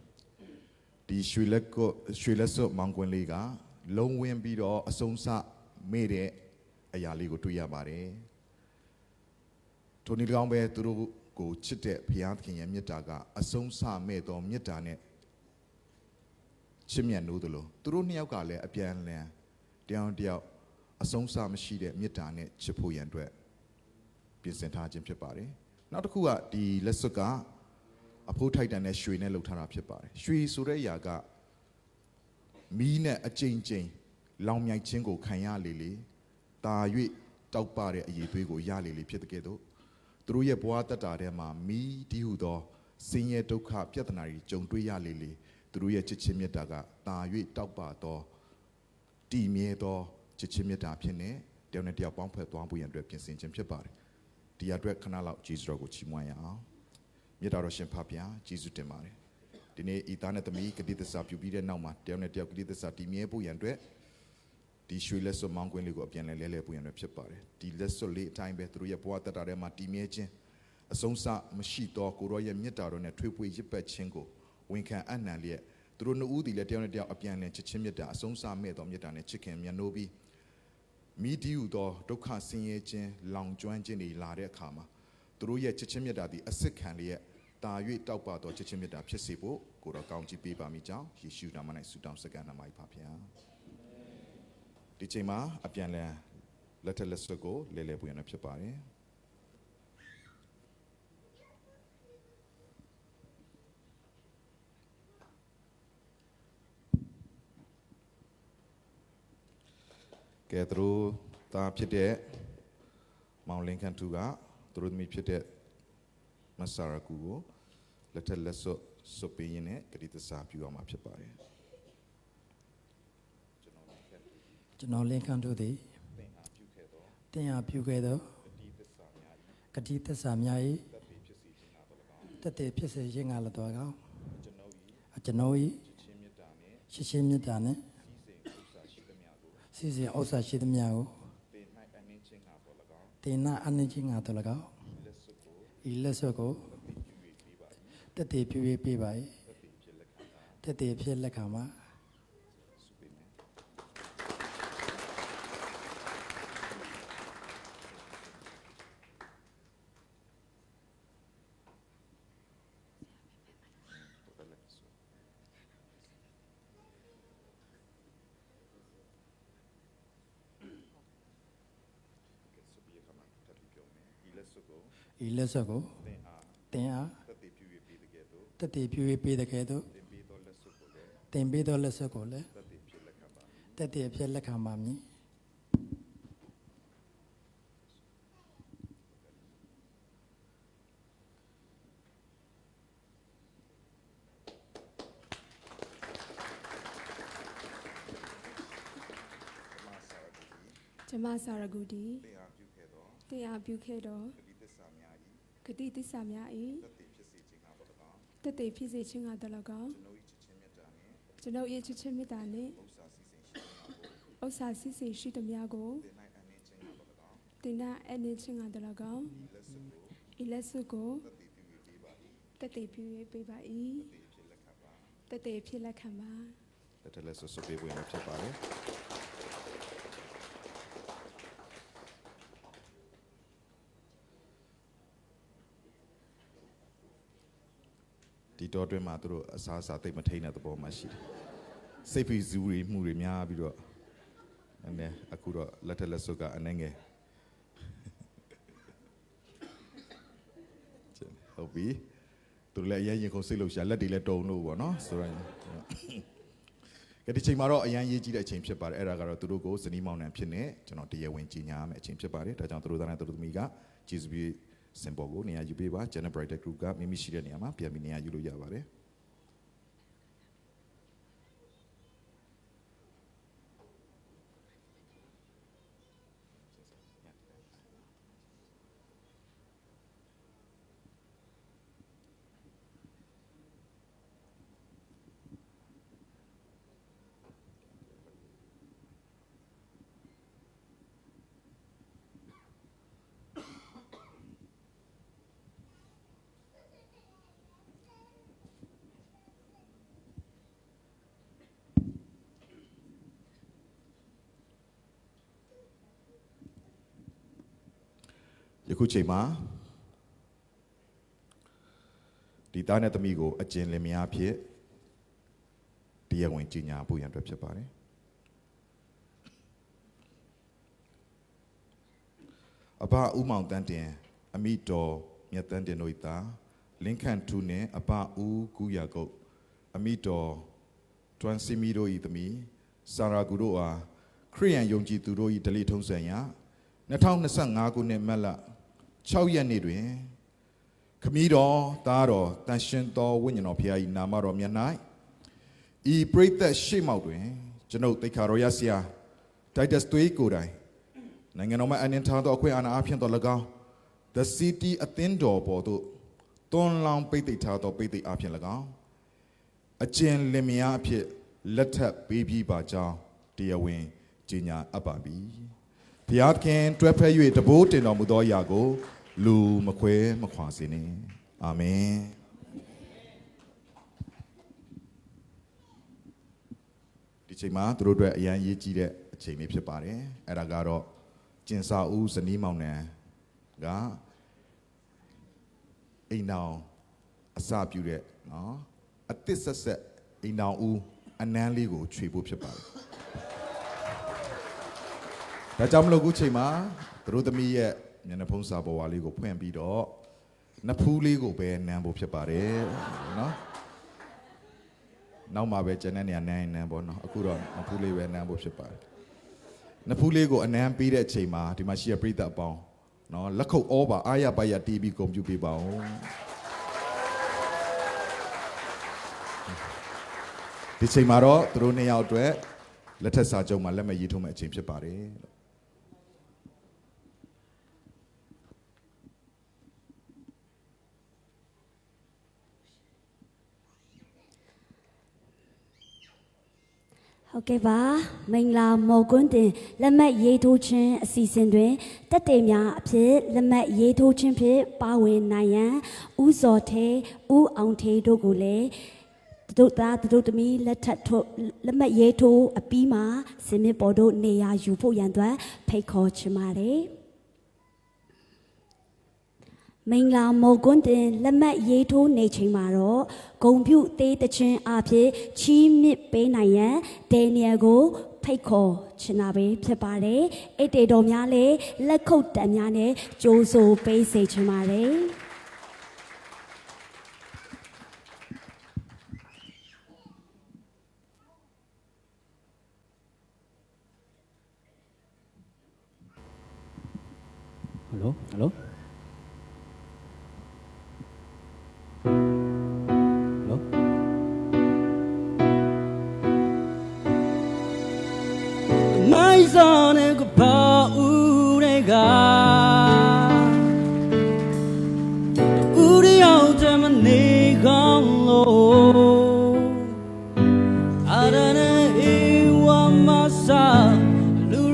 ဒီရွှေလက်စွပ်မောင်းကွင်းလေးကလုံးဝင်းပြီးတော့အဆုံးစမေ့တဲ့အရာလေးကိုတွေ့ရပါတယ်ထိုနည်း၎င်းပဲသူတို့ကိုချစ်တဲ့ဘုရားသခင်ရဲ့မေတ္တာကအဆုံးစမဲ့သောမေတ္တာနဲ့ချစ်မြတ်နိုးသလိုသူတို့နှစ်ယောက်ကလည်းအပြန်အလှန်တယောက်တယောက်အဆုံးစမရှိတဲ့မေတ္တာနဲ့ချစ်ဖို့ရန်အတွက်ပြင်ဆင်ထားခြင်းဖြစ်ပါတယ်နောက်တစ်ခုကဒီလက်စွပ်ကအဖိုးထိုက်တန်တဲ့ရွှေနဲ့လုပ်ထားတာဖြစ်ပါတယ်ရွှေဆိုတဲ့အရာကမီးနဲ့အကြိမ်ကြိမ်လောင်မြိုက်ခြင်းကိုခံရလေလေတာ၍တောက်ပတဲ့အရေးသွေးကိုရလေလေဖြစ်တဲ့ကဲ့သို့သူတို့ရဲ့ဘဝတတ္တာထဲမှာမီးဒီဟုသောဆင်းရဲဒုက္ခပြဿနာတွေကြုံတွေ့ရလေလေသူတို့ရဲ့ချစ်ချင်းမေတ္တာကတာ၍တောက်ပသောတည်မြဲသောချစ်ချင်းမေတ္တာဖြစ်နေတယောက်နဲ့တယောက်ပေါင်းဖက်သွားဖို့ရန်အတွက်ပြင်ဆင်ခြင်းဖြစ်ပါတယ်ဒီအတွက်ခဏလောက်ဂျေဇုတော်ကိုချီးမွမ်းရအောင်မေတ္တာတော်ရှင်ဖဗျာဂျေဇုတင်ပါတယ်ဒီနေ့ဤသားနဲ့သမီးဂတိသစ္စာပြုပြီးတဲ့နောက်မှာတယောက်နဲ့တယောက်ဂတိသစ္စာတည်မြဲဖို့ရန်အတွက်ဒီရွှေလက်စွပ်မောင်းကွင်းလေးကိုအပြန်လဲလဲဖို့ရန်အတွက်ဖြစ်ပါတယ်ဒီလက်စွပ်လေးအတိုင်းပဲသူတို့ရဲ့ဘဝတတ္တာထဲမှာတည်မြဲခြင်းအဆုံးစမရှိတော့ကိုရောရဲ့မေတ္တာတော်နဲ့ထွေးပွေရစ်ပတ်ခြင်းကိုဝန်ခံအနံ့လျက်သူတို့နှစ်ဦးတည်လဲတယောက်နဲ့တယောက်အပြန်လဲချစ်ချင်းမေတ္တာအဆုံးစမဲ့သောမေတ္တာနဲ့ချစ်ခင်မြတ်နိုးပြီးမိဒီဟုသောဒုက္ခဆင်းရဲခြင်းလောင်ကျွမ်းခြင်းတွေလာတဲ့အခါမှာသူတို့ရဲ့ချစ်ချင်းမေတ္တာသည်အစစ်ခံလျက်တာ၍တောက်ပသောချစ်ချင်းမေတ္တာဖြစ်စေဖို့ကိုတော်ကောင်းချီးပေးပါမိကြောင်းယေရှုနာမ၌ဆုတောင်းစကားနာမ၏ပါဗျာဒီချိန်မှာအပြန်လဲလက်ထက်လက်စွပ်ကိုလဲလဲပွင့်ရဖြစ်ပါတယ်ကဲသူတို့သားဖြစ်တဲ့မောင်လင်းခန့်သူကသူတို့သမီးဖြစ်တဲ့မဆာရကူကိုလက်ထက်လက်စွပ်စွပ်ပေးရင်းနဲ့ဂတိသစ္စာပြုအောင်မှာဖြစ်ပါတယ်ကျွန်တော်လင်းခန့်တို့သည်တင်အားပြုခဲ့သောဂတိသစ္စာများ၏တသက်ဖြစ်စေခြင်းငါလည်းတော်ကောင်းကျွန်တော်၏ရှင်းရှင်းမြတ်တာနဲ့စီစဉ်ဥစ္စာရှိသမျှကိုတင်နာအနှင်းချင်းငါတော်၎င်းဤလက်စွပ်ကိုတသက်ပြု၍ပေးပါ၏တသက်ဖြစ်လက်ခံပါ ဤလက်ဆွဲကိုတင်အားတတိပြု၍ပေးတဲ့ကဲ့သို့တင်ပေးသောလက်ဆွဲကိုလည်းတတိအဖြစ်လက်ခံပါမည်ကျမစာရဂူတီတင်အားပြုခဲ့သောဂတိသစ္စာများ၏တသက်ဖြစ်စေခြင်းကတ၎င်းကျွန်ုပ်ရဲ့ချစ်ချင်းမေတ္တာနှင့်ဥစ္စာစီစီရှိသမျှကိုတင်နာအနေချင်းကတ၎င်းဤလက်စုကိုတသက်ပြု၍ပေးပါ၏တသက်ဖြစ်လက်ခံပါ လက်ထက်လက်ဆွဆွပေးဖို့ရဖြစ်ပါတယ်ဒီတော့တွင်မှာသူတို့အစားအစာတိတ်မထိန်တဲ့သဘောမှရှိတယ်စိတ်ဖိစီးတွေမှုတွေများပြီးတော့အဲ့အခုတော့လက်ထက်လက်ဆွကအနေငယ်ဟုတ်ပြီသူလည်းအရင်ရင်ခုန်စိတ်လို့ရှာလက်တွေလည်းတုံလို့ပေါ့နော်ဆိုတော့ဒီချိန်မှာတော့အရန်ရေးကြည့်တဲ့အချိန်ဖြစ်ပါတယ်အဲ့ဒါကတော့သူတို့ကိုဇနီးမောင်နှံဖြစ်နေကျွန်တော်တရားဝင်ကြီးညာရမယ့်အချိန်ဖြစ်ပါတယ်ဒါကြောင့်သူတို့သားနဲ့သူတို့သမီးကကျေးဇူးပြုစင်ပေါ်ကိုနေရာယူပေးပါ Jenna Brighter Group ကမိမိရှိတဲ့နေရာမှာပြန်ပြီးနေရာယူလို့ရပါတယ်ယခုချိန်မှာဒီသားနဲ့သမီးကိုအကျဉ်းလင်မယားဖြစ်တရားဝင်ကြီးညာဖို့ရန်အတွက်ဖြစ်ပါတယ်အဘဦးမောင်တန်းတင်အမိတော်မြတ်တန်းတင်တို့၏သားလင်းခန့်ထူးနှင့်အဘဦးကူရကုတ်အမိတော်တွမ်စီမီတို့၏သမီးစာရာကူတို့အားခရိယန်ယုံကြည်သူတို့၏ဓလေ့ထုံးစံရာ2025ခုနှစ်မတ်လ6ရက်နေ့တွင်ခမည်းတော်သားတော်တန်ရှင်တော်ဝိညာဉ်တော်ဖျား၏နာမတော်မြတ်၌ဤပရိသတ်ရှေ့မှောက်တွင်ကျွန်ုပ်တိတ်ခါတော်ရဆရာဒိုက်တာစသွေးကိုယ်တိုင်နိုင်ငံတော်မှာအနှင်ထားသောအခွင့်အာဏာအဖြစ်တော်၎င်း The City အသင်းတော်ပေါ်သို့တွန်းလောင်းပိတ်သိထားသောပိတ်သိအဖြစ်၎င်းအကျဉ်လင်မယားအဖြစ်လက်ထပ်ပေးပြီးပါကြောင်းတရားဝင်ကြီးညာအပ်ပါပြီဘုရားခင်တွဲဖက်၍တဘိုးတင်တော်မူသောအရာကိုလူမခွဲမခွာစေနှင့်အာမင်ဒီချိန်မှာသူတို့အတွက်အရန်ရေးကြည့်တဲ့အချိန်လေးဖြစ်ပါတယ်အဲ့ဒါကတော့ကျင်စာဦးဇနီးမောင်နှံကအိမ်တော်အစပြုတဲ့နော်အသစ်ဆက်ဆက်အိမ်တော်ဦးအနမ်းလေးကိုခြွေဖို့ဖြစ်ပါတယ်ဒါကြောင့်မလို့အခုချိန်မှာသူတို့သမီးရဲ့မျက်နှာဖုံးစာပေါ်ဝါလေးကိုဖွင့်ပြီးတော့နဖူးလေးကိုပဲနမ်းဖို့ဖြစ်ပါတယ်နော်နောက်မှပဲကျန်တဲ့နေရာနမ်းပေါ့နော်အခုတော့နဖူးလေးပဲနမ်းဖို့ဖြစ်ပါတယ်နဖူးလေးကိုအနမ်းပေးတဲ့အချိန်မှာဒီမှာရှိတဲ့ပရိသတ်အပေါင်းနော်လက်ခုပ်ဩပါအားရပါရတီးပြီးဂုဏ်ပြုပေးပါဦးဒီချိန်မှာတော့သူတို့နှစ်ယောက်အတွက်လက်ထက်စာချုပ်မှာလက်မှတ်ရေးထိုးမယ့်အချိန်ဖြစ်ပါတယ်ဟုတ်ကဲ့ပါမင်္ဂလာမော်ကွန်းတင်လက်မှတ်ရေးထိုးခြင်းအစီအစဉ်တွင်တက်တေများအဖြစ်လက်မှတ်ရေးထိုးခြင်းဖြင့်ပါဝင်နိုင်ရန်ဦးစော်သေးဦးအောင်ထေးတို့ကိုလည်းတို့သားတို့သမီးလက်မှတ်ရေးထိုးအပြီးမှာစင်မြင့်ပေါ်တို့နေရာယူဖို့ရန်အတွက်ဖိတ်ခေါ်ချင်ပါတယ်မင်္ဂလာမော်ကွန်းတင်လက်မှတ်ရေးထိုးနေချိန်မှာတော့ဂုံပြုသေးတခြင်းအဖြစ်ချီးမြှင့်ပေးနိုင်ရန်ဒဲနီယယ်ကိုဖိတ် ဖိတ်ခေါ်ချင်တာပဲဖြစ်ပါတယ်အိတ်တေတော်များလည်းလက်ခုပ်တံများနဲ့ကြိုးဆိုပေးစေချင်ပါတယ် Hello, hello. Hello. My son and goodbye, Urega. Uri out of my neck on low. I don't know what my son. Good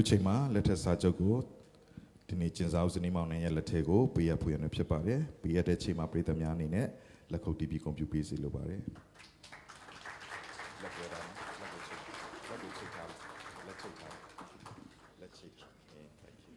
ချိန်မှာလက်ထက်စာချုပ်ကိုဒီနေ့ကျင်းစာဦးစနေမောင်နှံရဲ့လက်ထက်ကိုပေးရဖွေရနေဖြစ်ပါတယ်ပေးရတဲ့ချိန်မှာပြည်သူများအနေနဲ့လက်ခုပ်တီးပြီးကွန်ပျူတာပေးစီလိုပါတယ်လက်ပေါ်တာလက်ကိုချိတ်ထားလက်ချိတ်ထားလက်ချိတ် thank you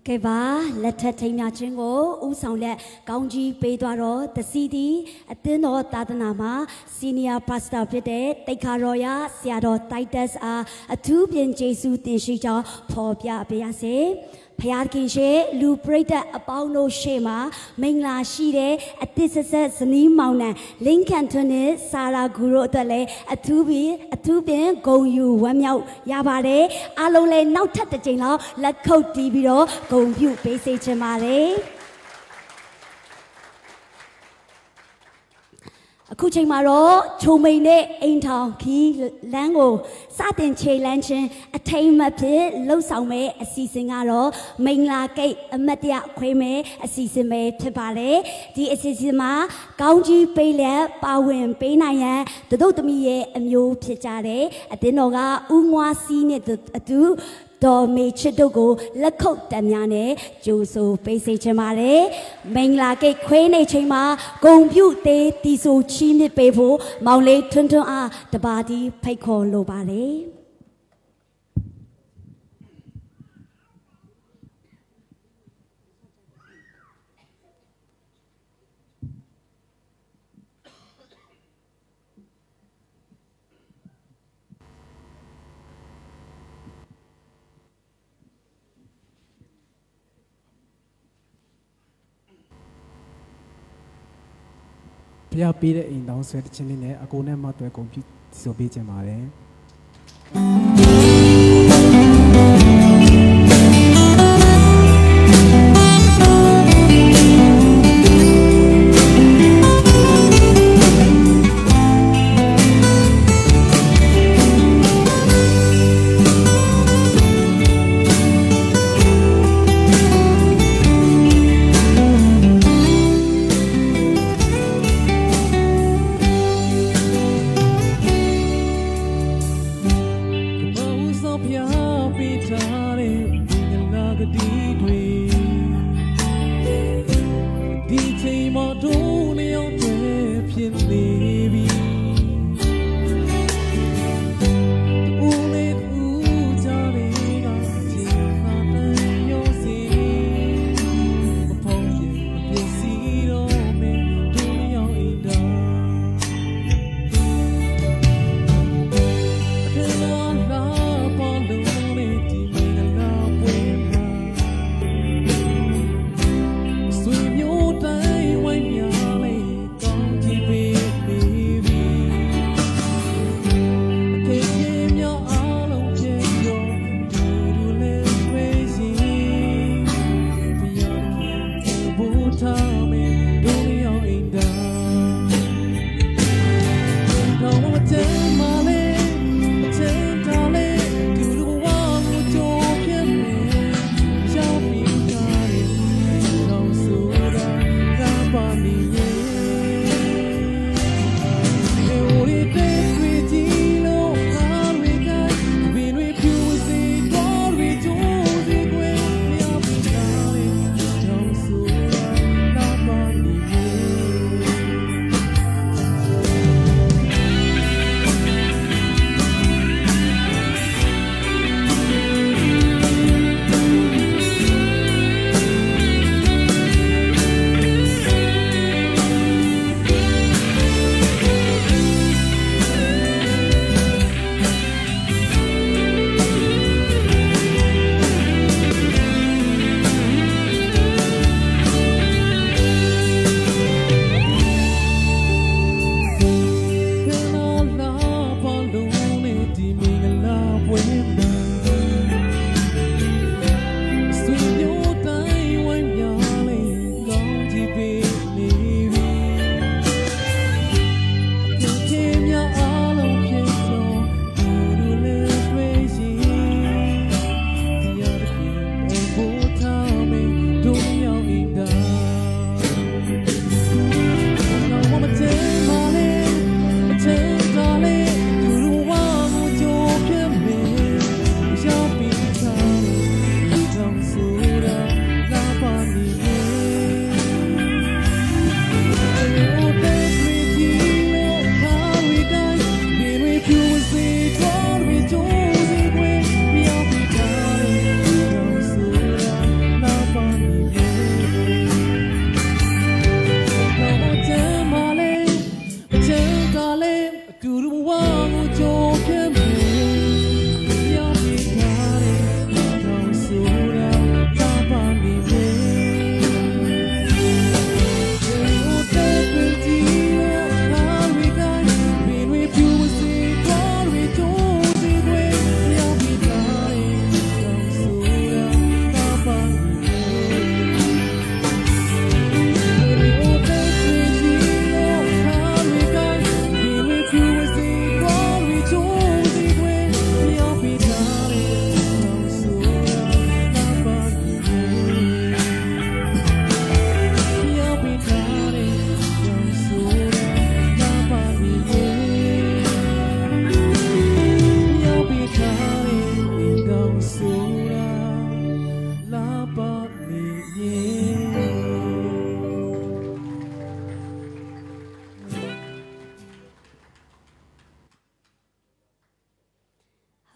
Okay ပါလက်ထက်ထိမ်းများခြင်းကိုဥဆောင်လက်ကောင်းကြီးပေးသွားတော့တစီတီအသင်းတော်သာသနာမှာ Senior Pastor ဖြစ်တဲ့တိတ်ခါတော်ရဆရာတော် Titus အားအထူးပြင်ကျေးဇူးတင်ရှိကြောင်းဖော်ပြပါရစေဖျားခင်ရှေလူပရိသတ်အပေါင်းတို့ရှေ့မှာမင်္ဂလာရှိတဲ့အသစ်ဆက်ဇနီးမောင်နှံလင်ကန်ထွန်းနဲ့ဆာရာဂူတို့အတွက်လည်းအထူးပင်ဂုဏ်ယူဝမ်းမြောက်ရပါတယ်အားလုံးလည်းနောက်ထပ်တစ်ကြိမ်လောက်လက်ခုပ်တီးပြီးတော့ဂုဏ်ပြုပေးစေချင်ပါတယ် အခုချိန်မှာတော့ချုံမိန်နဲ့အိမ်ထောင်ခီးလမ်းကိုစတင်ခြေလမ်းချင်းအထိမ်းအမှတ်ဖြစ်လှုပ်ဆောင်မဲ့အစီအစဉ်ကတော့မိန်လာကိတ်အမတ်တရခွေးမဲ့အစီအစဉ်ပဲဖြစ်ပါတယ်ဒီအစီအစဉ်မှာကောင်းကြီးပေးလက်ပါဝင်ပေးနိုင်ရန်တို့သမီးရဲ့အမျိုးဖြစ်ကြတယ်အတင်းတော်ကဦးငွားစီးနဲ့အတူတော်မေချစ်တို့ကိုလက်ခုပ်တံများနဲ့ကြိုးဆိုပေးစေချင်ပါတယ်။မိန်လာကိတ်ခွေးနေချိန်မှာဂုံပြုတ်သေးတီဆိုချီးမြှင့်ပေးဖို့မောင်လေးထွန်းထွန်းအားတပါးတီဖိတ်ခေါ်လိုပါတယ်။ ဘုရားပေးတဲ့အိမ်တောင်းဆွဲတဲ့ချင်းလေးနဲ့အကိုနဲ့မတွေ့ကုန်ပြီးဆိုပေးခြင်းပါတယ် တ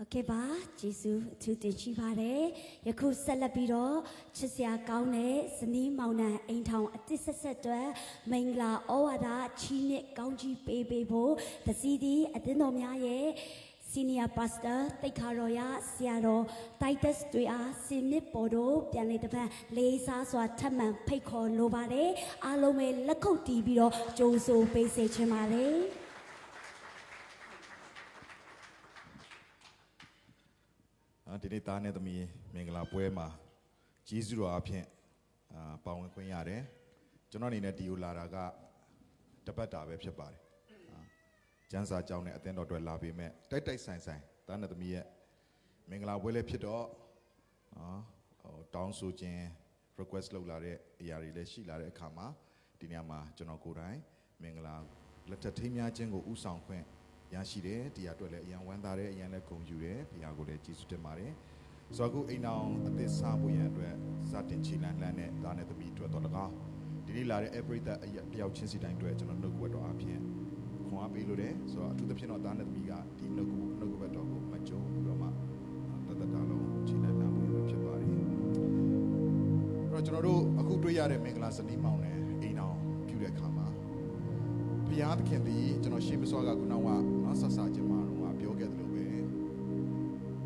ဟုတ်ကဲ့ပါယေရှုအထူးတင်ရှိပါတယ်ယခုဆက်လက်ပြီးတော့ချစ်စရာကောင်းတဲ့ဇနီးမောင်နှံအိမ်ထောင်အသစ်ဆက်ဆက်တွဲမင်္ဂလာဩဝါဒချီးမြှင့်ကောင်းချီးပေးဖို့တစည်းသည်အသင်းတော်များရဲ့ Senior Pastor တိတ်ခါတော်ရဆရာတော် Titus တွေအားစင်နစ်ပေါ်တို့ပြန်လေတပတ်လေးစားစွာထပ်မံဖိတ်ခေါ်လိုပါတယ်အားလုံးပဲလက်ခုပ်တီးပြီးတော့ကြိုးဆိုပေးစေချင်ပါတယ်ဒီနေ့သားနဲ့သမီးမင်္ဂလာပွဲမှာကျေးဇူးတော်အဖြစ်ပါဝင်ခွင့်ရတယ်ကျွန်တော်အနေနဲ့ဒီကိုလာတာကတပတ်တာပဲဖြစ်ပါတယ်ကျန်းစာကြောင်းနဲ့အသင်းတော်တွေလာပေမဲ့တိုက်ဆိုင်သားနဲ့သမီးရဲ့မင်္ဂလာပွဲလေးဖြစ်တော့တောင်းဆိုခြင်း request လုပ်လာတဲ့အရာတွေလည်းရှိလာတဲ့အခါမှာဒီနေရာမှာကျွန်တော်ကိုယ်တိုင်မင်္ဂလာလက်ထပ်ထိမ်းများခြင်းကိုဥဆောင်ခွင့်ရရှိတယ်တရားအတွက်လည်းအရန်ဝမ်းသာတယ်အရန်လည်းဂုဏ်ယူတယ်ဘုရားကိုလည်းကျေးဇူးတင်ပါတယ်ဆိုတော့အခုအိမ်တော်အသစ်စားဖို့ရန်အတွက်စတင်ချီလန်းလှမ်းတဲ့သားနဲ့သမီးအတွက်တော်တကားဒီနေ့လာတဲ့ every တယောက်ချင်းစီတိုင်းအတွက်ကျွန်တော်နှုတ်ကပတ်တော်အဖြစ်ခွန်အားပေးလို့တယ်ဆိုတော့အထူးသဖြင့်တော့သားနဲ့သမီးကဒီနှုတ်ကပတ်တော်ကိုမကြုံပြီးတော့မှတသက်တာလုံးချီလန်းလှမ်းဖို့ဖြစ်ပါတယ်အဲ့တော့ကျွန်တော်တို့အခုတွေ့ရတဲ့မင်္ဂလာဇနီးမောင်နဲ့အိမ်တော်ပြုတဲ့အခါမှာဘုရားသခင်သည်ကျွန်တော်ရှေးမစောကခုနကဆဆချင်းမှာတော့ပြောခဲ့တယ်လို့ပဲ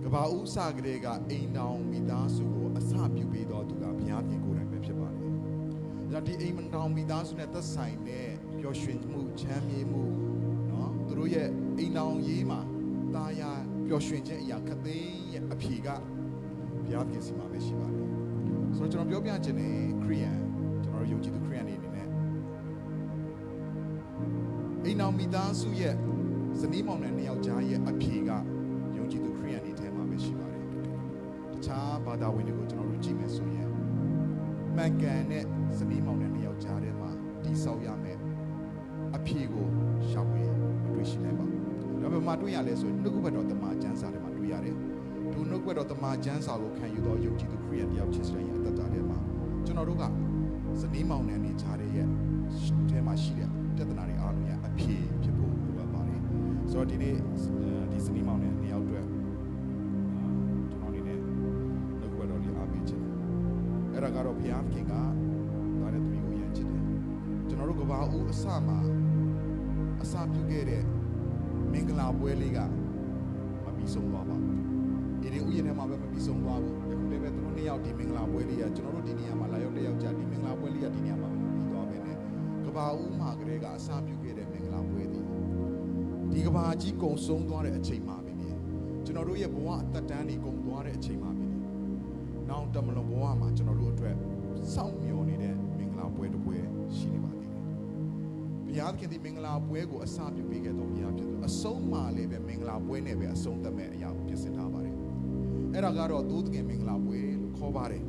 ကဘာဦးစကလေးကအိမ်တောင်မိသားစုကိုအစပြုပေးတော်သူကဘုရားသခင်ကိုယ်တိုင်ပဲဖြစ်ပါတယ်။ဒါဒီအိမ်တောင်မိသားစုနဲ့သက်ဆိုင်တဲ့ပျော်ရွှင်မှုချမ်းမြေ့မှုနော်သူတို့ရဲ့အိမ်တောင်ရေးမှာတာယာပျော်ရွှင်ခြင်းအရာခသိန်းရဲ့အဖြေကဘုရားသခင်စီမှာပဲရှိပါတယ်။ဆိုတော့ကျွန်တော်ပြောပြခြင်းနဲ့ခရိယန်ကျွန်တော်ယုံကြည်သူခရိယန်တွေအနေနဲ့အိမ်တော်မိသားစုရဲ့ဇနီးမောင်နှံနှစ်ယောက်ကြားရဲ့အဖြေကယုံကြည်သူခရိယန်တွေထဲမှာပဲရှိပါတယ်။တခြားဘာသာဝင်တွေကိုကျွန်တော်တို့ကြည့်မယ်ဆိုရင်မှန်ကန်တဲ့ဇနီးမောင်နှံနှစ်ယောက်ကြားထဲမှာတိဆောက်ရမယ်အဖြေကိုရှာဖွေမတွေ့ရှိနိုင်ပါဘူး။ဒါပေမဲ့တွေ့ရလဲဆိုရင်နှုတ်ကပတ်တော်တမန်ကျမ်းစာထဲမှာတွေ့ရတယ်။ဒီနှုတ်ကပတ်တော်တမန်ကျမ်းစာကိုခံယူသောယုံကြည်သူခရိယန်တယောက်ချင်းစီရဲ့အသက်တာထဲမှာကျွန်တော်တို့ကဇနီးမောင်နှံတွေကြားရဲ့ထဲမှာရှိတဲ့ပြဿနာတွေအားလုံးရဲ့အဖြေဖြစ်ဖို့လိုအပ်ပါတယ်ဆိုတော့ဒီနေ့ဒီစနီးမောင်နဲ့နှစ်ယောက်အတွက်ကျွန်တော်အနေနဲ့နှုတ်ကပတ်တော်လေးအားပေးခြင်းအဲ့ဒါကတော့ဘုရားခင်ကဒါနဲ့သမီးကိုယဉ်ချစ်တယ်ကျွန်တော်တို့ကဘာဦးအစမှာအစပြုခဲ့တဲ့မင်္ဂလာပွဲလေးကမပြီးဆုံးသွားပါဘူးဒီနေ့ဥယျာဉ်ထဲမှာပဲမပြီးဆုံးသွားဘူးအခုလည်းပဲသူတို့နှစ်ယောက်ဒီမင်္ဂလာပွဲလေးကကျွန်တော်တို့ဒီနေရာမှာလာရောက်တဲ့ယောက်ျားဒီမင်္ဂလာပွဲလေးကဒီနေရာမှာမပြီးသွားပဲနဲ့ကဘာဦးမှာကလေးကအစပြုခဲ့တဲ့မင်္ဂလာပွဲသည်ဒီကဘာကြီးကုံဆုံးသွားတဲ့အချိန်မှာပဲနဲ့ကျွန်တော်တို့ရဲ့ဘဝအသက်တန်းတွေကုံသွားတဲ့အချိန်မှာပဲနဲ့နောက်တမလွန်ဘဝမှာကျွန်တော်တို့အတွက်စောင့်မျှော်နေတဲ့မင်္ဂလာပွဲတစ်ပွဲရှိနေပါသေးတယ်ဘုရားသခင်ဒီမင်္ဂလာပွဲကိုအစပြုပေးခဲ့တော်ဘုရားဖြစ်တယ်အဆုံးမှာလည်းပဲမင်္ဂလာပွဲနဲ့ပဲအဆုံးသတ်မဲ့အရာကိုပြင်ဆင်ထားပါတယ်အဲ့ဒါကတော့သိုးသခင်မင်္ဂလာပွဲလို့ခေါ်ပါတယ်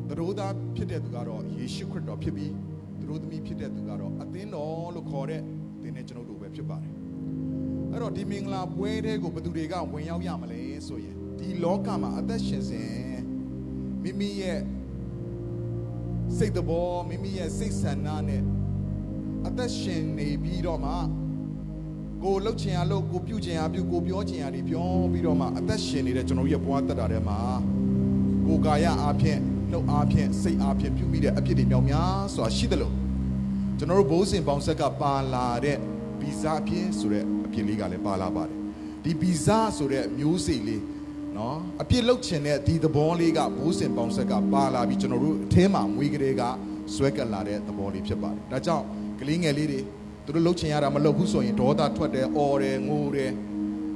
သတို့သားဖြစ်တဲ့သူကတော့ယေရှုခရစ်တော်ဖြစ်ပြီးသူတို့သမီးဖြစ်တဲ့သူကတော့အသင်းတော်လို့ခေါ်တဲ့သင်နဲ့ကျွန်တော်တို့ပဲဖြစ်ပါတယ်အဲ့တော့ဒီမင်္ဂလာပွဲတွေကိုဘယ်သူတွေကဝင်ရောက်ရမလဲဆိုရင်ဒီလောကမှာအသက်ရှင်စဉ်မိမိရဲ့စိတ်တော်မိမိရဲ့စိတ်ဆန္ဒနဲ့အသက်ရှင်နေပြီးတော့မှကိုလှုပ်ချင်ရလို့ကိုပြုချင်ရပြုကိုပြောချင်ရတွေပြောပြီးတော့မှအသက်ရှင်နေတဲ့ကျွန်တော်ရဲ့ဘဝတက်တာထဲမှာကိုယ်ကာယအားဖြင့်နှုတ်အားဖြင့်စိတ်အားဖြင့်ပြုမိတဲ့အဖြစ်တွေမြောက်များစွာရှိသလိုကျွန်တော်တို့ဘိုးစဉ်ပေါင်းဆက်ကပါလာတဲ့ဗီဇအဖြစ်ဆိုတဲ့အဖြစ်လေးကလည်းပါလာပါတယ်ဒီဗီဇဆိုတဲ့မျိုးစိလေးနော်အဖြစ်လှုပ်ချင်တဲ့ဒီသဘောလေးကဘိုးစဉ်ပေါင်းဆက်ကပါလာပြီးကျွန်တော်တို့အထဲမှာမွေးကလေးကဆွဲကပ်လာတဲ့သဘောလေးဖြစ်ပါတယ်ဒါကြောင့်ကလေးငယ်လေးတွေသူတို့လှုပ်ချင်ရတာမလှုပ်ဘူးဆိုရင်ဒေါသထွက်တယ်အော်တယ်ငိုတယ်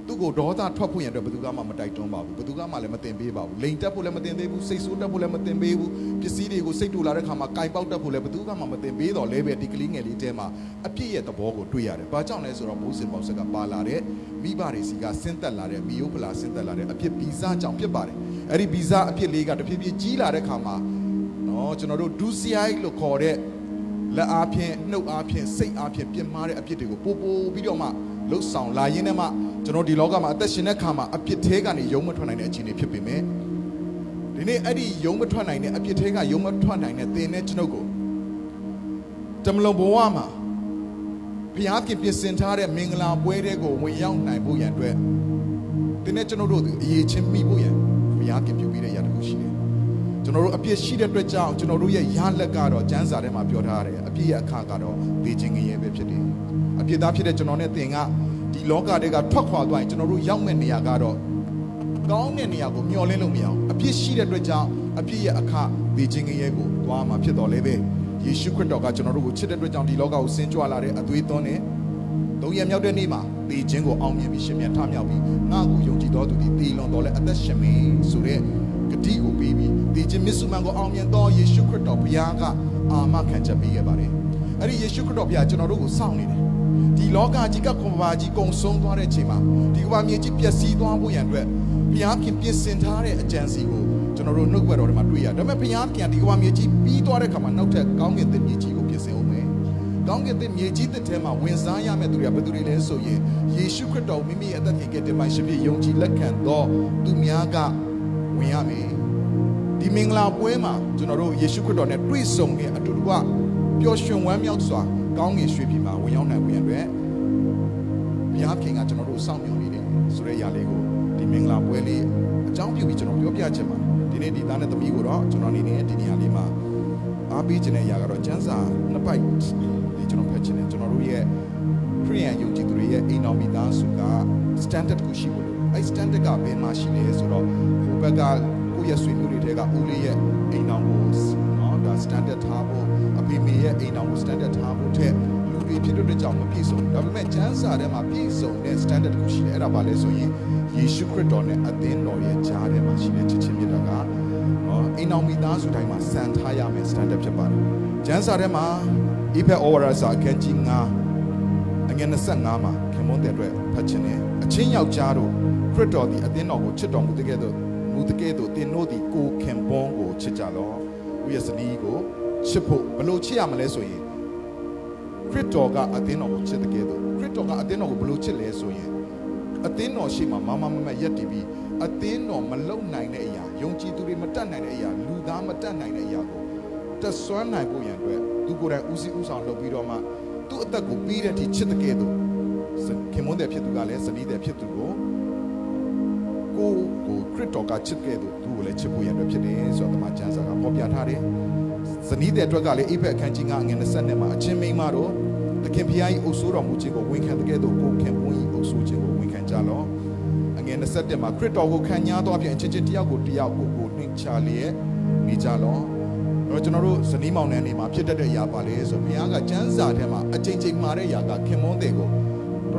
သူ့ကိုဒေါသထွက်ဖို့ရတဲ့ဘယ်သူကမှမတိုက်တွန်းပါဘူးဘယ်သူကမှလည်းမတင်ပေးပါဘူးလိန်တက်ဖို့လည်းမတင်သေးဘူးစိတ်ဆိုးတက်ဖို့လည်းမတင်ပေးဘူးပစ္စည်းတွေကိုစိတ်တူလာတဲ့ခါမှာကင်ပေါက်တက်ဖို့လည်းဘယ်သူကမှမတင်ပေးတော့လဲပဲဒီကလေးငယ်လေးတဲမှာအပြည့်ရဲ့သဘောကိုတွေ့ရတယ်ဘာကြောင့်လဲဆိုတော့ဘိုးစင်ပေါဆက်ကပါလာတဲ့မိဘတွေစီကဆင်းသက်လာတဲ့မီယိုဖလာဆင်းသက်လာတဲ့အပြည့်ဗီဇကြောင့်ဖြစ်ပါတယ်အဲ့ဒီဗီဇအပြည့်လေးကတဖြည်းဖြည်းကြီးလာတဲ့ခါမှာနော်ကျွန်တော်တို့ဒူစီအိုက်လို့ခေါ်တဲ့လက်အားဖြင့်နှုတ်အားဖြင့်စိတ်အားဖြင့်ပြင်းမာတဲ့အဖြစ်တွေကိုပို့ပြီးတော့မှလှုပ်ဆောင်လာရင်းနဲ့မှကျွန်တော်ဒီလောကမှာအသက်ရှင်တဲ့ခါမှာအပြစ်သေးကနေယုံမထွက်နိုင်တဲ့အခြေအနေဖြစ်ပေမဲ့ဒီနေ့အဲ့ဒီယုံမထွက်နိုင်တဲ့အပြစ်သေးကယုံမထွက်နိုင်တဲ့သင်နဲ့ကျွန်ုပ်ကိုတမလုံးဘဝမှာဘုရားခင်ပြင်ဆင်ထားတဲ့မင်္ဂလာပွဲတွေကိုဝင်ရောက်နိုင်ဖို့ရန်အတွက် တင်းနဲ့ကျွန်တော်တို့အရေးချင်းမိဖို့ရန်ဘုရားပြင်ပြပေးတဲ့အရာတစ်ခုရှိတယ်ကျွန်တော်တို့အပြစ်ရှိတဲ့အတွက်ကြောင့်ကျွန်တော်တို့ရဲ့ရလက်ကတော့ကျမ်းစာထဲမှာပြောထားတယ်အပြစ်ရဲ့အခါကတော့သေခြင်းငရဲပဲဖြစ်တယ်အပြစ်သားဖြစ်တဲ့ကျွန်တော်နဲ့သင်ကဒီလောကတွေကထွက်ခွာသွားရင်ကျွန်တော်တို့ရောက်မဲ့နေရာကတော့ကောင်းတဲ့နေရာကိုမျှော်လင့်လို့မရအောင်အပြစ်ရှိတဲ့အတွက်ကြောင့်အပြစ်ရဲ့အခါသေခြင်းငရဲကိုသွားမှာဖြစ်တော်လဲပဲယေရှုခရစ်တော်ကကျွန်တော်တို့ကိုချစ်တဲ့အတွက်ကြောင့်ဒီလောကကိုဆင်းကြွလာတဲ့အသွေးသွန်းနဲ့သုံးရမြောက်တဲ့နေ့မှာသေခြင်းကိုအောင်မြင်ပြီးရှင်ပြန်ထမြောက်ပြီးငါ့ကိုယုံကြည်တော်သူသည်သေလွန်တော်လဲအသက်ရှင်မင်းဆိုတဲ့ဂတိကိုပေးပြီးသေခြင်းမစ္ဆုမန်ကိုအောင်မြင်တော်ယေရှုခရစ်တော်ဘုရားကအာမခံချက်ပေးခဲ့ပါတယ်အဲ့ဒီယေရှုခရစ်တော်ဘုရားကျွန်တော်တို့ကိုစောင့်နေတယ်ဒီလောကကြီးကကွန်ဘာကြီးကုံဆုံးသွားတဲ့အချိန်မှာဒီကမ္ဘာမြေကြီးပျက်စီးသွားဖို့ရန်အတွက်ဘုရားခင်ပြင်ဆင်ထားတဲ့အကြံစီကိုကျွန်တော်တို့နှုတ်ကပတ်တော်ထဲမှာတွေ့ရတယ်ဒါပေမဲ့ဘုရားခင်ဒီကမ္ဘာမြေကြီးပြီးသွားတဲ့အခါမှာနောက်ထပ်ကောင်းကင်သစ်မြေကြီးကိုပြင်ဆင်အောင်မယ်ကောင်းကင်သစ်မြေကြီးတစ်ထဲမှာဝင်စားရမယ့်သူတွေကဘယ်သူတွေလဲဆိုရင်ယေရှုခရစ်တော်မိမိရဲ့အသက်ရှင်ခဲ့တဲ့မိုင်းရှင်ဖြစ်ယုံကြည်လက်ခံသောသူများကဝင်ရမယ်ဒီမင်္ဂလာပွဲမှာကျွန်တော်တို့ယေရှုခရစ်တော်နဲ့တွေ့ဆုံတဲ့အတူတူကပျော်ရွှင်ဝမ်းမြောက်စွာကောင်းကင်ရွှေပြည်မှာဝင်ရောက်နိုင်ဝင်ရတဲ့ဘုရားခင်ကကျွန်တော်တို့စောင့်မျှော်နေတယ်ဆိုတဲ့ຢာလေးကိုဒီမင်္ဂလာပွဲလေးအကြောင်းပြုပြီးကျွန်တော်ပြောပြချင်ပါတယ်ဒီနေ့ဒီသားနဲ့သမီးကိုတော့ကျွန်တော်အနေနဲ့ဒီနေရာလေးမှာအားပေးခြင်းတဲ့ຢာကတော့ကျမ်းစာနှစ်ပိုက်ဒီကျွန်တော်ဖတ်ခြင်းနဲ့ကျွန်တော်တို့ရဲ့ခရိယန်ယုံကြည်သူတွေရဲ့အိမ်တော်မိသားစုက standard ကိုရှိဖို့လို့အဲ standard ကဘယ်မှာရှိလဲဆိုတော့ဟိုဘက်ကကိုယ့်ရဲ့ဆွေမျိုးတွေထဲကဦးလေးရဲ့အိမ်တော်ကိုနော်ဒါ standard ထားဖို့အဖေမေရဲ့အိမ်တော်ကို standard ထားဖို့တဲ့လူတွေဖြစ်တဲ့ကြောင့်မပြည့်စုံဒါပေမဲ့ကျမ်းစာထဲမှာပြည့်စုံတဲ့ standard ကိုရှိတယ်အဲ့ဒါပါလဲဆိုရင်ယေရှုခရစ်တော်နဲ့အသင်းတော်ရဲ့ကြားထဲမှာရှိတဲ့ချစ်ချင်းမြတ်တာကနော်အိမ်တော်မိသားစုတိုင်းမှာစံထားရမယ် standard ဖြစ်ပါတယ်ကျမ်းစာထဲမှာဣဖက်ဩဝါဒစာအခန်းကြီး9အငယ်25မှာခင်မွန်းတဲ့အတွက်ဖတ်ခြင်းနဲ့အချင်းယောက်ျားတို့ခရစ်တော်သည်အသင်းတော်ကိုချစ်တော်မူတဲ့ကဲ့သို့သင်တို့သည်ကိုခင်ပွန်းကိုချစ်ကြလောဥယျာဉ်စနီးကိုချစ်ဖို့ဘလို့ချစ်ရမလဲဆိုရင်ခရစ်တော်ကအသင်းတော်ကိုချစ်တဲ့ကဲ့သို့ခရစ်တော်ကအသင်းတော်ကိုဘလို့ချစ်လဲဆိုရင်အသင်းတော်ရှိမှမမရက်တည်ပြီးအသင်းတော်မလုံနိုင်တဲ့အရာယုံကြည်သူတွေမတတ်နိုင်တဲ့အရာလူသားမတတ်နိုင်တဲ့အရာကိုတဆွမ်းနိုင်ဖို့ရန်အတွက်သူကိုယ်တိုင်ဦးစီးဦးဆောင်လုပ်ပြီးတော့မှသူ့အသက်ကိုပြီးတဲ့အထိချစ်တဲ့ကဲ့သို့ခင်မွန်းတဲ့ဖြစ်သူကလည်းဇနီးတဲ့ဖြစ်သူကိုခရစ်တော်ကချစ်ကဲ့သို့သူ့ကိုလည်းချစ်ဖို့ရန်အတွက်ဖြစ်တယ်ဆိုတော့တမန်ကျမ်းစာကဖော်ပြထားတယ်ဇနီးတဲ့အတွက်ကလည်းအိဖက်အခန်းကြီး9ငွေ20မှာအချင်းမိန်းမတို့သခင်ဖျားကြီးအုပ်ဆိုးတော်မူခြင်းကိုဝန်ခံတဲ့ကဲ့သို့ကိုခင်ပွန်းကြီးအုပ်ဆိုးခြင်းကိုဝန်ခံကြလောအငယ်21မှာခရစ်တော်ကိုခံညာတော်ဖြင့်အချင်းချင်းတယောက်ကိုတယောက်ကိုနှိမ့်ချလျက်နေကြလောတော့ကျွန်တော်တို့ဇနီးမောင်နှံနေမှာဖြစ်တတ်တဲ့အရာပါလေဆိုဘုရားကကျမ်းစာထဲမှာအချိန်ချင်းမှာတဲ့အရာကခင်မွန်းတဲ့ကို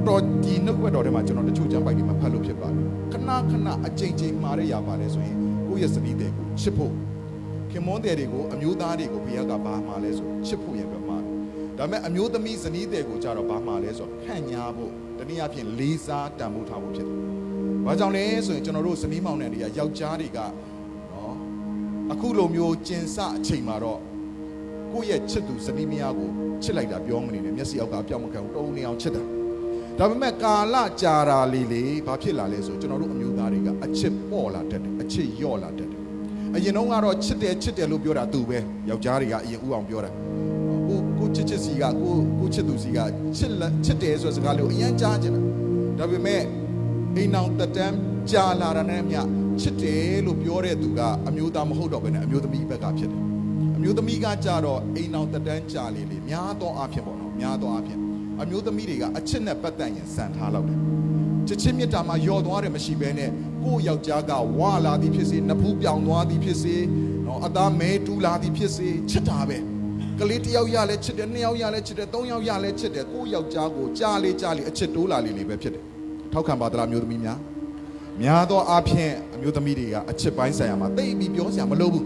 တော်ဒီနှုတ်ကပတ်တော်ထဲမှာကျွန်တော်တချို့ကျမ်းပိုက်တွေမှာဖတ်လို့ဖြစ်ပါတယ်ခဏအချိန်ချင်းမှာတဲ့အရာပါလေဆိုရင်ကိုယ့်ရဲ့ဇနီးတဲ့ကိုချစ်ဖို့ခင်မွန်းတဲ့တွေကိုအမျိုးသားတွေကိုဘုရားကဘာမှလဲဆိုချစ်ဖို့ရပြမှာဒါပေမဲ့အမျိုးသမီးဇနီးတဲ့ကိုကြတော့ဘာမှလဲဆိုခန့်ညာဖို့တနည်းအားဖြင့်လေးစားတန်ဖိုးထားဖို့ဖြစ်တယ်။ဘာကြောင့်လဲဆိုရင်ကျွန်တော်တို့ဇနီးမောင်နှံတွေကယောက်ျားတွေကနော်အခုလိုမျိုးကျင်စအချိန်မှာတော့ကိုယ့်ရဲ့ချစ်သူဇနီးမယားကိုချစ်လိုက်တာပြောမနေနဲ့မျက်စိအောက်ကအပြောင်းမခံဘူးတုံးနေအောင်ချစ်တာဒါပေမဲ့ကာလကြာတာလေးဘာဖြစ်လာလဲဆိုကျွန်တော်တို့အမျိုးသားတွေကအချစ်ပေါ့လာတတ်တယ်အချစ်ယော့လာတတ်တယ်အရင်တော့ကတော့ချစ်တယ်လို့ပြောတာသူပဲယောက်ျားတွေကအရင်ဥအောင်ပြောတာကိုချစ်စီကကိုချစ်သူစီကချစ်တယ်ဆိုတဲ့စကားလေးကိုအရင်ကြားကြတယ်ဒါပေမဲ့အိမ်အောင်တက်တန်းကြာလာတာနဲ့မြချစ်တယ်လို့ပြောတဲ့သူကအမျိုးသားမဟုတ်တော့ဘဲနဲ့အမျိုးသမီးဘက်ကဖြစ်တယ်အမျိုးသမီးကကြတော့အိမ်အောင်တက်တန်းကြာလေးများသောအားဖြင့်ပေါ့နော်များသောအားဖြင့်အမျိုးသမီးတွေကအချစ်နဲ့ပတ်သက်ရင်စံထားလောက်တယ်ချစ်ချင်းမြတ်တာမှာယော်သွားတယ်မရှိဘဲနဲ့ကိုယ့်ယောက်ျားကဝါလာသည်ဖြစ်စေနဖူးပြောင်သွားသည်ဖြစ်စေနော်အသားမဲတူလာသည်ဖြစ်စေချစ်တာပဲကလေးတစ်ယောက်ရလဲချစ်တယ်နှစ်ယောက်ရလဲချစ်တယ်သုံးယောက်ရလဲချစ်တယ်ကိုယ့်ယောက်ျားကိုကြားလေးအချစ်တိုးလာလေးပဲဖြစ်တယ်ထောက်ခံပါသလားမျိုးသမီးများသောအားဖြင့်အမျိုးသမီးတွေကအချစ်ပိုင်းဆိုင်ရာမှာသိပြီးပြောစရာမလိုဘူး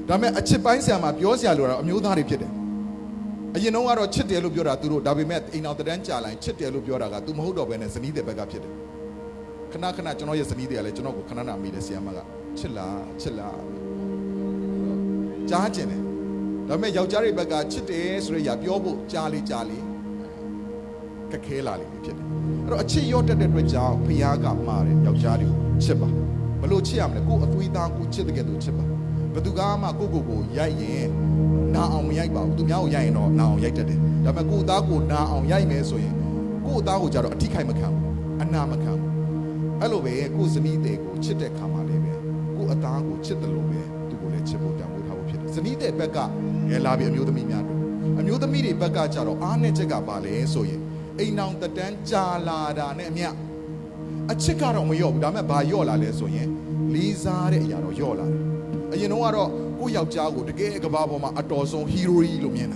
ဒါပေမဲ့အချစ်ပိုင်းဆိုင်ရာမှာပြောစရာလိုတာအမျိုးသားတွေဖြစ်တယ်အရင်တော့ကတော့ချစ်တယ်လို့ပြောတာသူတို့ဒါပေမဲ့အိမ်အောင်တန်းကြာလိုက်ချစ်တယ်လို့ပြောတာကသူမဟုတ်တော့ဘဲနဲ့ဇနီးတဲ့ဘက်ကဖြစ်တယ်ခဏကျွန်တော်ရဲ့ဇနီးတွေကလည်းကျွန်တော်ကိုခဏမေးတယ်ဆရာမကချစ်လားကြားကျင်တယ်ဒါပေမဲ့ယောက်ျားတွေဘက်ကချစ်တယ်ဆိုရပြောဖို့ကြားလေးကခဲလာလိမ့်မယ်ဖြစ်တယ်အဲ့တော့အချစ်ရော့တက်တဲ့အတွက်ကြောင့်ဖခင်ကမှားတယ်ယောက်ျားတွေကိုချစ်ပါဘလို့ချစ်ရမလဲကိုယ်အသွေးသားကိုချစ်တဲ့ကဲ့သို့ချစ်ပါဘယ်သူကမှကိုရိုက်ရင်နာအောင်မရိုက်ပါဘူးသူများကိုရိုက်ရင်တော့နာအောင်ရိုက်တတ်တယ်ဒါပေမဲ့ကိုသားကိုနာအောင်ရိုက်မယ်ဆိုရင်ကိုသားကိုကြတော့အထိခိုက်မခံဘူးအနာမခံဘူး အဲ့လိုပဲကိုယ်ဇနီးတွေကိုချစ်တဲ့ခါမှာလည်းပဲကိုယ်အသားကိုချစ်တယ်လို့ပဲသူကိုလည်းချစ်ဖို့တန်ဖိုးထားဖို့ဖြစ်တယ်ဇနီးတဲ့ဘက်ကငယ်လာပြီးအမျိုးသမီးများတို့အမျိုးသမီးတွေဘက်ကကြတော့အားနဲ့ချက်ကပါလဲဆိုရင်အိမ်အောင်တန်းကြာလာတာနဲ့အမျှအချစ်ကတော့မလျော့ဘူးဒါပေမဲ့ဘာလျော့လာလဲဆိုရင်လေးစားတဲ့အရာတော့လျော့လာတယ်အရင်တော့ကတော့ကိုယ့်ယောက်ျားကိုတကယ်ကဘာပေါ်မှာအတော်ဆုံးဟီရိုကြီးလို့မြင်တာ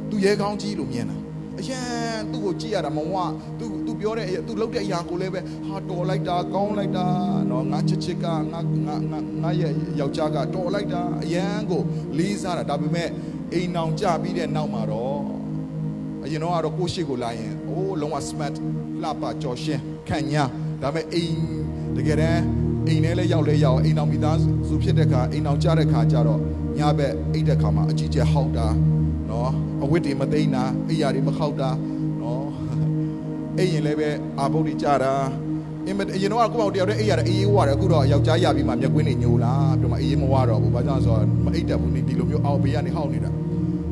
သူရဲကောင်းကြီးလို့မြင်တာအရန်သူ့ကိုကြည့်ရတာမဝသူပြောတဲ့အသူလုပ်တဲ့အရာကိုလည်းပဲဟာတော်လိုက်တာကောင်းလိုက်တာနော်ငါချစ်ကငါရဲ့ယောက်ျားကတော်လိုက်တာအရန်ကိုလေးစားတာဒါပေမဲ့အိမ်အောင်ကြပြီးတဲ့နောက်မှာတော့အရင်တော့ကိုရှိကိုလာရင်အိုးလုံးဝ smart လှပကြော်ရှင်းခန့်ညာဒါပေမဲ့အိမ်တကယ်တမ်းအိမ်ထဲလဲရောက်အိမ်အောင်မိသားစုဖြစ်တဲ့ခါအိမ်အောင်ကြတဲ့ခါကျတော့ညဘက်အိတ်တဲ့ခါမှာအကြီးကျယ်ဟောက်တာနော်အဝတ်တွေမသိမ်းတာအိယာတွေမခောက်တာနော်အိမ်ရင်လည်းပဲအာဘုတ်တွေကြတာအရင်တော့ကိုယ့်ဘောက်တယောက်တည်းအိယာအေးဝါတယ်အခုတော့ယောက်ျားရပြီးမှမျက်ကွင်းတွေညိုလာပြီးမှအေးမဝါတော့ဘူးဘာကြောင့်ဆိုတော့မအိတ်တက်ဘူးနေဒီလိုမျိုးအောက်ဘေးကနေဟောက်နေတာ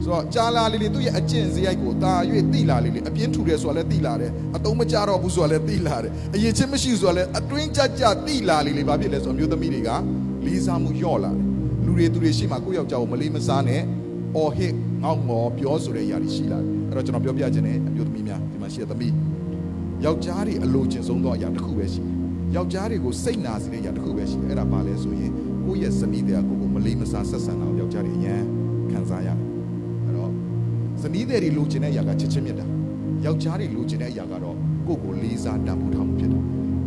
ဆိုတော့ကြာလာလေးသူ့ရဲ့အကျင့်စရိုက်ကိုတာ၍တိလာလေးအပြင်းထူတယ်ဆိုတာလည်းတိလာတယ်အတုံးမကြတော့ဘူးဆိုတာလည်းတိလာတယ်အရင်ချင်းမရှိဆိုတာလည်းအတွင်းကြတိလာလေးဘာဖြစ်လဲဆိုတော့မျိုးသမီးတွေကလေးစားမှုလျော့လာတယ်လူတွေသူတွေရှိမှကိုယ့်ယောက်ျားကိုမလေးမစားနဲ့အော်ဟစ်ငေါ့မော်ပြောဆိုတဲ့အရာတွေရှိလာတယ်အဲ့တော့ကျွန်တော်ပြောပြခြင်းနဲ့အမျိုးသမီးများဒီမှာရှိတဲ့သမီးယောက်ျားတွေအလိုချင်ဆုံးသောအရာတစ်ခုပဲရှိတယ်ယောက်ျားတွေကိုစိတ်နာစေတဲ့အရာတစ်ခုပဲရှိတယ်အဲ့ဒါဘာလဲဆိုရင်ကိုယ့်ရဲ့ဇနီးတွေကကိုယ့်ကိုမလေးမစားဆက်ဆံတာယောက်ျားတွေအရင်ခံစားရတယ်အဲ့တော့ဇနီးတွေလိုချင်တဲ့အရာကချစ်ချင်းမြတ်တာယောက်ျားတွေလိုချင်တဲ့အရာကတော့ကိုယ့်ကိုလေးစားတန်ဖိုးထားမှုဖြစ်တယ်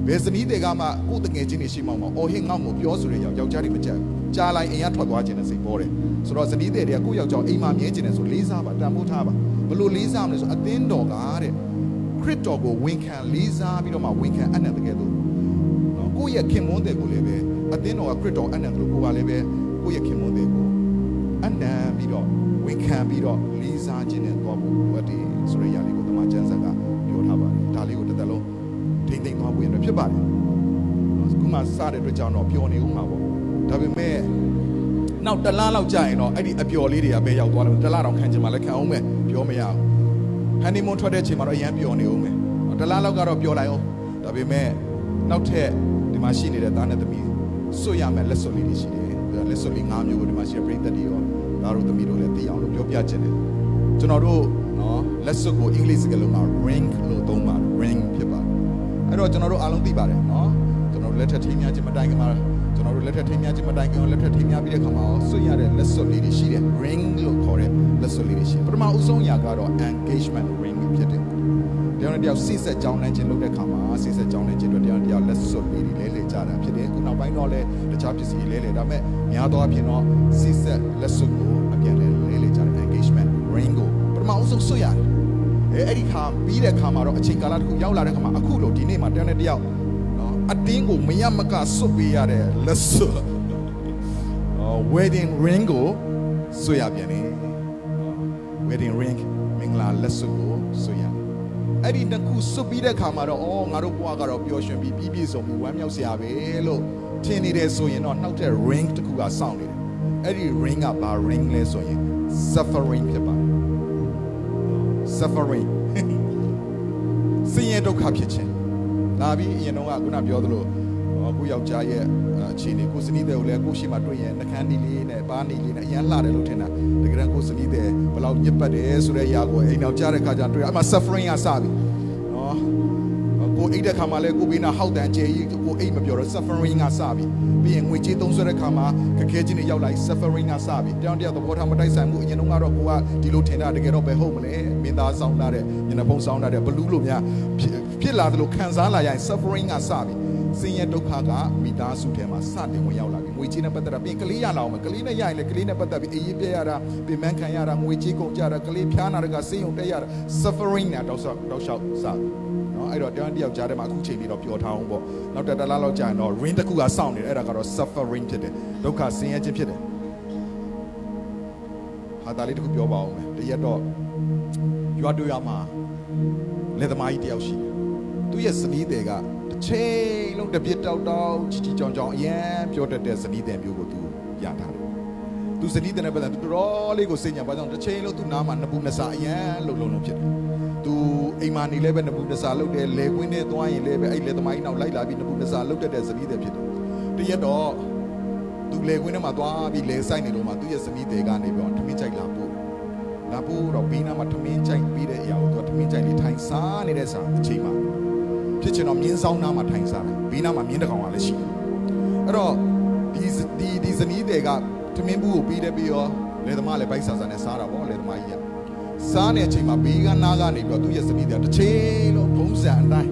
ဘယ်ဇနီးတွေကမှကိုယ့်တငယ်ချင်းတွေရှိမှမအော်ဟစ်ငေါ့ကိုပြောဆိုတဲ့ယောက်ျားတွေမကြက်ကြားလိုက်အိမ်ကထွက်သွားခြင်းနဲ့စိတ်ပေါ်တယ်ဆိုတော့ဇနီးတွေကကိုယ့်ယောက်ျားအိမ်မှာမြဲခြင်းနဲ့ဆိုလေးစားပါတန်ဖိုးထားပါဘလို့လေးစားမလဲဆိုအသင်းတော်ကတဲ့ခရစ်တော်ကိုဝန်ခံလေးစားပြီးတော့မှဝန်ခံအနံ့တကယ်လို့နော်ကိုယ့်ရဲ့ခင်မွန်းတဲ့ကိုလည်းပဲအသင်းတော်ကခရစ်တော်အနံ့လို့ကိုယ်ကလည်းပဲကိုယ့်ရဲ့ခင်မွန်းတဲ့ကိုအနံ့ပြီးတော့ဝန်ခံပြီးတော့လေးစားခြင်းနဲ့သွားဖို့လိုအပ်တယ်ဆိုရရလေးကိုတမန်ကျမ်းစာကပြောထားပါတယ်ဒါလေးကိုတစ်သက်လုံးထိမ့်သိမ့်သွားဖို့ရဖြစ်ပါတယ်ခုမှစတဲ့အတွက်ကြောင့်တော့ပျော်နေဦးမှာပေါ့ဒါပေမဲ့နောက်တလားလောက်ကြာရင်တော့အဲ့ဒီအပျော်လေးတွေကပဲရောက်သွားတယ်တလားတော့ခံချင်မှလည်းခံအောင်မယ်ပြောမရဘူးဟန်နီမွန်းထွက်တဲ့ချိန်မှာတော့အရန်ပျော်နေဦးမယ်တလားလောက်ကတော့ပျော်လိုက်အောင်ဒါပေမဲ့နောက်ထပ်ဒီမှာရှိနေတဲ့သားနဲ့သမီးစွတ်ရမယ်လက်စွပ်လေးတွေရှိတယ်လက်စွပ်လေး၅မျိုးကိုဒီမှာရှိတဲ့ပြည်သက်တွေရောသားတို့သမီးတို့လည်းသိအောင်လို့ပြောပြချင်တယ်ကျွန်တော်တို့နော်လက်စွပ်ကိုအင်္ဂလိပ်စကားလုံးမှာ ring လို့သုံးပါတယ် ring ဖြစ်ပါတယ်အဲ့တော့ကျွန်တော်တို့အားလုံးသိပါတယ်နော်ကျွန်တော်တို့လက်ထက်ထိမ်းများခြင်းမတိုင်ခင်မှာကျွန်တော်တို့လက်ထက်ထိမ်းများခြင်းမတိုင်ခင်လက်ထက်ထိမ်းများပြီးတဲ့ခါမှာဆွရတဲ့လက်စွပ်လေးတွေရှိတယ် ring လို့ခေါ်တဲ့လက်စွပ်လေးတွေရှိတယ်ပထမဦးဆုံးအရာကတော့ engagement ring ဖြစ်တယ်တယောက်နဲ့တယောက်စိစက်ကြောင်းနိုင်ခြင်းလုပ်တဲ့ခါမှာစိစက်ကြောင်းနိုင်ခြင်းတို့တယောက်နဲ့တယောက်လက်စွပ်လေးတွေလဲလှယ်ကြတာဖြစ်တယ်ခုနောက်ပိုင်းတော့လဲတခြားပစ္စည်းလဲလှယ်ဒါပေမဲ့များသောအားဖြင့်တော့စိစက်လက်စွပ်ကိုအပြန်လဲလှယ်ကြတယ် engagement ring ကိုပထမဦးဆုံးဆွရတယ်အဲ့ဒီခါပြီးတဲ့ခါမှာတော့အချိန်ကာလတစ်ခုရောက်လာတဲ့ခါမှာအခုလို့ဒီနေ့မှာတယောက်နဲ့တယောက်နော်အတင်းကိုမရမကဆွတ်ပေးရတဲ့လက်စွပ် wedding ring ကိုဆွရပြန်တယ် wedding ring မင်္ဂလာလက်စွပ်ကိုဆွရအဲ့ဒီတစ်ခုဆွပြီးတဲ့ခါမှာတော့အော်ငါတို့ဘဝကတော့ပျော်ရွှင်ပြီးပြည့်စုံပြီးဝမ်းမြောက်စရာပဲလို့ထင်နေတယ်ဆိုရင်တော့နောက်တဲ့ ring တစ်ခုကစောင့်နေတယ်အဲ့ဒီ ring ကဘာ ring လဲဆိုရင် suffering ဖြစ်ပါတယ် suffering ဆင်းရဲဒုက္ခဖြစ်ခြင်းလာပြီးအရင်တော့ကခုနပြောသလိုကိုယောက်ျားရဲ့အခြေအနေကိုစနီးတဲ့ကိုလည်းကိုရှိမှတွေ့ရင်နှကန်းနီလေးနဲ့ပါးနီလေးနဲ့အရန်လှတယ်လို့ထင်တာတကယ်ကိုစနီးတဲ့ဘယ်လောက်ညစ်ပတ်တယ်ဆိုတဲ့ຢာကိုအိမ်နောက်ကြားတဲ့ခါကျတွေ့အမှ suffering ကစပြီနော်ကိုအိတ်တဲ့ခါမှာလည်းကိုဘေးနာဟောက်တန်ကျေကြီးကိုအိတ်မပြောတော့ suffering ကစပြီပြီးရင်ငွေကြေးသုံးစွဲတဲ့ခါမှာခက်ခဲခြင်းတွေရောက်လာ suffering ကစပြီတယောက်တယောက်သဘောထားမတိုက်ဆိုင်မှုအရင်တော့ကတော့ကိုကဒီလိုထင်တာတကယ်တော့ပဲဟုတ်မလဲမင်းသားဆောင်လာတဲ့ညနေပုံဆောင်လာတဲ့ဘလူးလိုများဖြစ်လာတယ်လို့ခံစားလာရင် suffering ကစပြီဆင်းရဲဒုက္ခကမိသားစုထဲမှာစတင်ဝင်ရောက်လာပြီငွေကြေးနဲ့ပတ်သက်တာပြင်ကလေးရလာအောင်ကလေးနဲ့ရရင်လည်းကလေးနဲ့ပတ်သက်ပြီးအေးအေးပြရတာပြင်ပန်းခံရတာငွေကြေးကုန်ကြတာကလေးဖျားနာတာကဆေးရုံတက်ရတာ suffering နဲ့တောက်လျှောက်နော်အဲ့တော့တယောက်ကြားထဲမှာအခုချိန်လေးတော့ပျော်ထားအောင်ပေါ့နောက်တစ်လလောက်ကြာရင်တော့ ring တစ်ခုကစောင့်နေတယ်အဲ့ဒါကတော့ suffering ဖြစ်တယ်ဒုက္ခဆင်းရဲခြင်းဖြစ်တယ်ဟာဒါလေးတစ်ခုပြောပါအောင်မယ်တရက်တော့ရွာတူရမှာလက်သမားကြီးတယောက်ရှိတယ်သူရဲ့ဇနီးတွေကတစ်ချိန်လုံးတပြစ်တောက်ချီချီကြောင်ကြောင်အရန်ပြောတတ်တဲ့ဇနီးတဲ့မျိုးကိုသူရထားတယ်သူဇနီးတဲ့နဲ့ပတ်သက်သူတော်လေးကိုစိတ်ညံပါကြောင်တစ်ချိန်လုံးသူနားမှာနှစ်ပူနှစ်စာအရန်လုံဖြစ်တယ်သူ အိမ်မာနေလဲပဲနဘူးနစာလုတ်တယ်လေကွင်းနဲ့သွားရင်လည်းပဲအဲ့လေသမားကြီးနောက်လိုက်လာပြီးနဘူးနစာလုတ်တဲ့ဇနီးတွေဖြစ်တယ်တရက်တော့သူလေကွင်းထဲမှာသွားပြီးလေဆိုင်နေလို့မှသူ့ရဲ့ဇနီးတွေကနေပြီးတော့ထမင်းကြိုက်လာပို့တော့ဘေးနားမှာထမင်းကြိုက်ပြီးတဲ့အရာကိုသူကထမင်းကြိုက်လေးထိုင်စားနေတဲ့စာအချိန်မှာဖြစ်ချင်တော့မြင်းဆောင်နားမှာထိုင်စားတယ်ဘေးနားမှာမြင်းတစ်ကောင်ကလည်းရှိတယ်အဲ့တော့ဒီဇနီးတွေကထမင်းဘူးကိုပြီးတယ်ပြီးရောလေသမားလည်းဘိုက်ဆာဆာနဲ့စားတာပေါ့လေသမားကြီးကစားနေတဲ့အချိန်မှာဘေးကနားကနေပြီးတော့သူ့ရဲ့ဇနီးတွေကတစ်ချိန်လုံးဖုံးစံအတိုင်း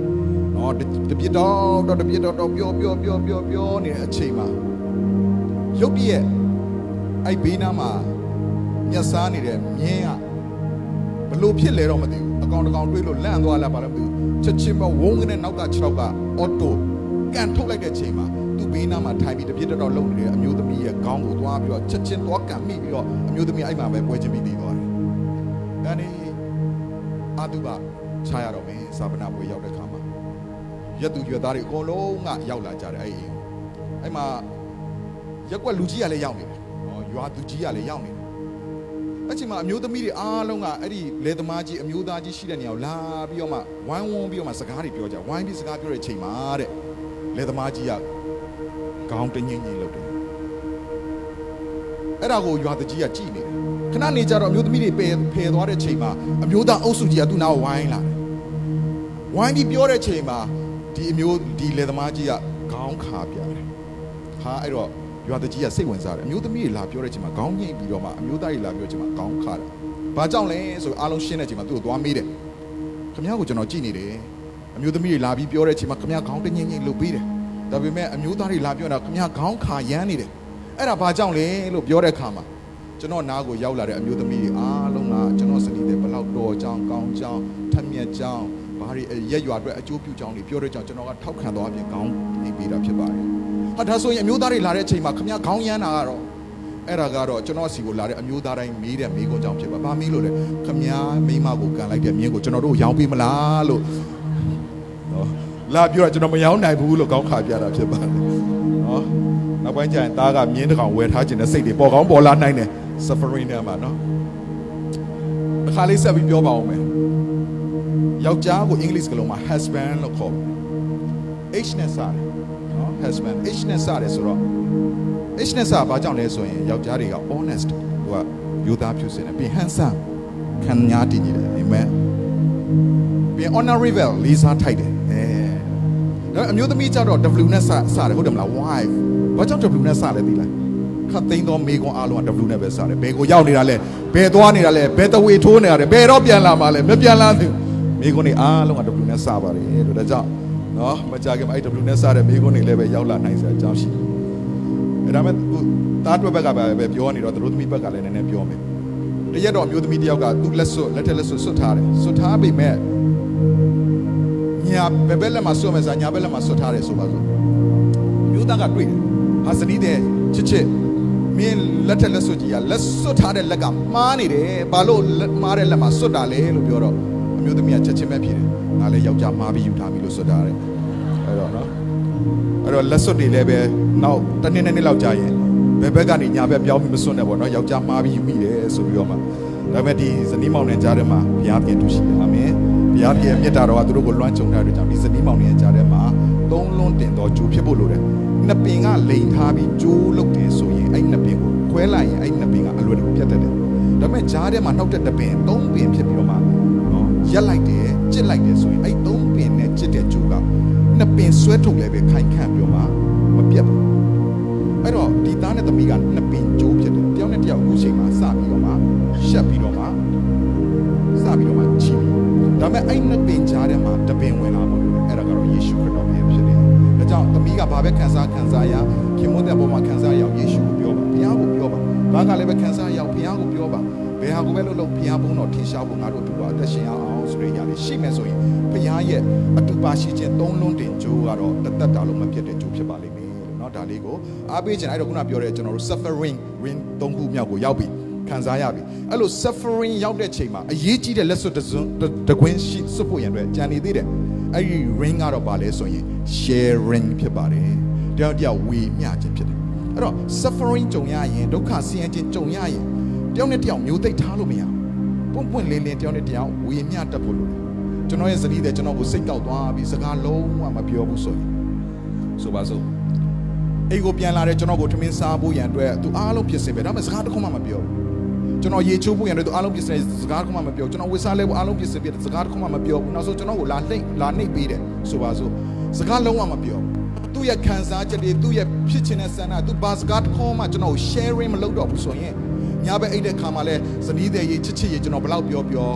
နော်တပြစ်တော့ပြောနေတဲ့အချိန်မှာရုပ်တရက်အဲ့ဘေးနားမှာညက်စားနေတဲ့မြင်းကဘလို့ဖြစ်လဲတော့မသိဘူးအကောင်တကောင်တွေးလို့လန့်သွားလာပါလားမသိဘူးချက်ချင်းမဝုန်းကနေနောက်က6ကအော်တိုကန်ထုတ်လိုက်တဲ့ချိန်မှာသူ့ဘေးနားမှာထိုင်ပြီးတပြစ်တော့လုံနေတဲ့အမျိုးသမီးရဲ့ခေါင်းကိုသွားပြီးတော့ချက်ချင်းသွားကန်မိပြီးတော့အမျိုးသမီးအဲ့မှာပဲပွဲချင်းပြီးတည်သွားတယ်။ဒါနဲ့အာတုဘခြားရတော့မင်းစာပနာပွဲရောက်တဲ့ခါမှာရက်သူရွက်သားတွေအကုန်လုံးကရောက်လာကြတယ်အဲ့အိမ်အဲ့မှာရက်ကွက်လူကြီးကလည်းရောက်နေတယ်နော်ရွာသူကြီးကလည်းရောက်နေတယ်အဲ့ချိန်မှာအမျိုးသမီးတွေအားလုံးကအဲ့ဒီလေသမားကြီးအမျိုးသားကြီးရှိတဲ့နေရာကိုလာပြီးတော့မှဝိုင်းဝန်းပြီးတော့မှစကားတွေပြောကြဝိုင်းပြီးစကားပြောတဲ့အချိန်မှာတဲ့လေသမားကြီးကခေါင်းတငိမ့်ငိမ့်လုပ်တယ်အဲ့ဒါကိုရွာသူကြီးကကြည့်နေတယ်ခဏနေကြတော့အမျိုးသမီးတွေဖယ်သွားတဲ့ချိန်မှာအမျိုးသားအုပ်စုကြီးကသူ့နားကိုဝိုင်းလာတယ်ဝိုင်းပြီးပြောတဲ့ချိန်မှာဒီလေသမားကြီးကခေါင်းခါပြတယ်ဟာအဲ့တော့ရွာတကြီးကစိတ်ဝင်စားတယ်အမျိုးသမီးတွေလာပြောတဲ့အချိန်မှာခေါင်းညှိပြီးတော့မှအမျိုးသားတွေလာပြောတဲ့အချိန်မှာခေါင်းခါတယ်ဘာကြောင့်လဲဆိုအားလုံးရှင်းတဲ့အချိန်မှာသူ့ကိုသွားမေးတယ်ခင်ဗျားကိုကျွန်တော်ကြည့်နေတယ်အမျိုးသမီးတွေလာပြီးပြောတဲ့အချိန်မှာခင်ဗျားခေါင်းတညင်ညင်လုပ်ပေးတယ်ဒါပေမဲ့အမျိုးသားတွေလာပြောတာခင်ဗျားခေါင်းခါရမ်းနေတယ်အဲ့ဒါဘာကြောင့်လဲလို့ပြောတဲ့အခါမှာကျွန်တော်နားကိုရောက်လာတဲ့အမျိုးသမီးတွေအားလုံးကကျွန်တော်စနီးတဲ့ဘလောက်တော်ကြောင်းကောင်းကြောင်းထက်မြက်ကြောင်းဘာတွေရက်ရွာအတွက်အကျိုးပြုကြောင်းတွေပြောတဲ့ကြောင်းကျွန်တော်ကထောက်ခံသွားအပြင်ခေါင်းနေပေးတာဖြစ်ပါတယ်ဟာဒါဆိုရင်အမျိုးသားတွေလာတဲ့အချိန်မှာခင်ဗျားခေါင်းရမ်းတာကတော့အဲ့ဒါကတော့ကျွန်တော်စီကိုလာတဲ့အမျိုးသားတိုင်းမေးတဲ့မေးခွန်းကြောင့်ဖြစ်ပါဘာမေးလို့လဲခင်ဗျားမိမကိုကန်လိုက်တဲ့မြင်းကိုကျွန်တော်တို့ရောင်းပေးမလားလို့နော်လာပြောတာကျွန်တော်မရောင်းနိုင်ဘူးလို့ခေါင်းခါပြတာဖြစ်ပါတယ်နော်နောက်ပိုင်းကျရင်သားကမြင်းတစ်ကောင်ဝယ်ထားခြင်းနဲ့စိတ်တွေပေါ်ကောင်းပေါ်လာနိုင်တယ် suffering နဲ့မှာနော်အခါလေးဆက်ပြီးပြောပါဦးမယ်ယောက်ျားကိုအင်္ဂလိပ်စကားလုံးမှာ husband လို့ခေါ် H နဲ့စတယ်နော် husband H နဲ့စတယ်ဆိုတော့ H နဲ့စဘာကြောင့်လဲဆိုရင်ယောက်ျားတွေက honest သူကယူသားဖြူစင်တယ်ပြီး handsome ခံညာတည်နေတယ် amen ပြီး honorable လေးစားထိုက်တယ်ဒါအမျိုးသမီးကြတော့ W နဲ့စတယ်ဟုတ်တယ်မလား wife ဘာကြောင့် W နဲ့စလဲသိလားခတ်သိမ်းသောမိကွန်အားလုံးက W နဲ့ပဲစတယ်ဘယ်ကိုရောက်နေတာလဲဘယ်သွားနေတာလဲဘယ်တဝေထိုးနေတာလဲဘယ်တော့ပြန်လာမှာလဲမပြန်လာသေးမိကွန်တွေအားလုံးက W နဲ့စပါတယ်လို့ဒါကြောင့်နော်မကြခင်အဲ့ W နဲ့စတဲ့မိကွန်တွေလည်းပဲရောက်လာနိုင်စရာအကြောင်းရှိတယ်ဒါပေမဲ့သားတွက်ဘက်ကပဲပြောနေတော့သူတို့သမီးဘက်ကလည်းနည်းနည်းပြောမယ်တရက်တော့အမျိုးသမီးတယောက်ကသူ့လက်ထက်လက်စွတ်ထားတယ်စွတ်ထားပေမဲ့ညာဘယ်ဘက်လက်မှာစွတ်မယ်ဆိုညာဘက်လက်မှာစွတ်ထားတယ်ဆိုပါစို့မျိုးသားကတွေ့တယ်ဟာစနီးတဲ့ချစ်မင်းလက်ထက်လက်စွတ်ကြီးကလက်စွတ်ထားတဲ့လက်ကမှားနေတယ်ဘာလို့မှားတဲ့လက်မှာစွတ်တာလဲလို့ပြောတော့အမျိုးသမီးကချက်ချင်းပဲဖြစ်တယ်ငါလည်းယောက်ျားမှားပြီးယူထားပြီလို့စွတ်တာတဲ့အဲ့တော့နော်အဲ့တော့လက်စွတ်တွေလည်းပဲနောက်တစ်နှစ်လောက်ကြာရင်ဘယ်ဘက်ကနေညာဘက်ပြောင်းပြီးမစွတ်နဲ့ပေါ့နော်ယောက်ျားမှားပြီးယူမိတယ်ဆိုပြီးတော့မှဒါပေမဲ့ဒီဇနီးမောင်နှံကြားထဲမှာဘုရားပြင်တူရှိတယ်အာမင်ဘုရားပြင်မြတ်တာတော်ကသူတို့ကိုလွှမ်းခြုံထားတဲ့ကြောင့်ဒီဇနီးမောင်နှံကြားထဲမှာသုံးလွန်းတင်တော်ဂျိုးဖြစ်ဖို့လိုတယ်နှစ်ပင်ကလိန်ထားပြီးဂျိုးလုတ်တယ်ဆိုရင်အဲ့နှစ်ပင်ကိုခွဲလိုက်ရင်အဲ့နှစ်ပင်ကအလွယ်တကူပြတ်တတ်တယ်ဒါပေမဲ့ကြားထဲမှာနှောက်တဲ့ပင်သုံးပင်ဖြစ်ပြီးတော့မှနော်ရက်လိုက်တယ်ကျစ်လိုက်တယ်ဆိုရင်အဲ့သုံးပင်နဲ့ကျစ်တဲ့ဂျိုးကနှစ်ပင်ဆွဲထုတ်လည်းပဲခိုင်ခန့်ပြီးတော့မှမပြတ်ဘူးအဲ့တော့ဒီသားနဲ့သမီးကနှစ်ပင်ဂျိုးဖြစ်တယ်တယောက်နဲ့တယောက်အခုချိန်မှာစပြီးတော့မှရှက်ပြီးတော့မှစပြီးတော့မှချီပြီးဒါပေမဲ့အဲ့နှစ်ပင်ကြားထဲမှာတပင်ဝင်လာမှာလို့အဲ့ဒါကတော့ယေရှုခရစ်တော်ပဲဖြစ်တယ်ဒါကြောင့်သမီးကဘာပဲခံစားရခင်မွန်းတဲ့ပုံမှာခံစားရအောင်ယေရှုကိုပြောပါဘုရားကိုပြောပါဘာကလည်းပဲခံစားရအောင်ဘုရားကိုပြောပါဘယ်ဟာကိုပဲလုပ်ဘုရားဘုန်းတော်ထင်ရှားဖို့ငါတို့အတူအသက်ရှင်အောင်ဆိုတဲ့အရာလေးရှိမယ်ဆိုရင်ဘုရားရဲ့အတူပါရှိခြင်းသုံးလုံးတင်ကြိုးကတော့တသက်တာလုံးမပြတ်တဲ့ကြိုးဖြစ်ပါလိမ့်မယ်လို့เนาะဒါလေးကိုအားပေးခြင်းအဲ့တော့ခုနပြောတဲ့ကျွန်တော်တို့ suffering win ၃ခုမြောက်ကိုရောက်ပြီခံစားရပြီအဲ့လို suffering ရောက်တဲ့ချိန်မှာအရေးကြီးတဲ့လက်စွပ်တကွင်းရှိစွတ်ဖို့ရန်အတွက်ကြံနေသေးတယ်အဲ့ဒီ ring ကတော့ပါလဲဆိုရင် sharing ဖြစ်ပါတယ်တယောက်တယောက်ဝေမျှခြင်းဖြစ်တယ်အဲ့တော့ suffering ကြုံရရင်ဒုက္ခဆင်းရဲခြင်းကြုံရရင်တယောက်နဲ့တယောက်မျိုးသိပ်ထားလို့မရဘူးပွန့်ပွန့်လင်းလင်းတယောက်နဲ့တယောက်ဝေမျှတတ်ဖို့လိုတယ် ကျွန်တော်ရဲ့ဇနီးတဲ့ကျွန်တော်ကိုစိတ်ကောက်သွားပြီးစကားလုံးဝမပြောဘူးဆိုပါစို့အိမ်ကိုပြန်လာတဲ့ကျွန်တော်ကိုထမင်းစားဖို့ရန်အတွက်သူအားလုံးပြင်ဆင်ပဲဒါပေမဲ့စကားတစ်ခုမှမပြောဘူးကျွန်တော်ရေချိုးဖို့ရန်အတွက်သူအားလုံးပြင်ဆင်စကားတစ်ခုမှမပြောကျွန်တော်ဝစ်စားလဲဖို့အားလုံးပြင်ဆင်ပြီးစကားတစ်ခုမှမပြောဘူးနောက်ဆုံးကျွန်တော်ကိုလာနှိပ်ပေးတယ်ဆိုပါစို့စကားလုံးဝမပြောသူ့ရဲ့ခံစားချက်တွေသူ့ရဲ့ဖြစ်ချင်တဲ့ဆန္ဒသူဘာစကားတစ်ခုမှကျွန်တော်ကို sharing မလုပ်တော့ဘူးဆိုရင်ညဘက်အိတ်တဲ့ခါမှာလဲဇနီးတဲ့ရေးချစ်ရေးကျွန်တော်ဘယ်လောက်ပြော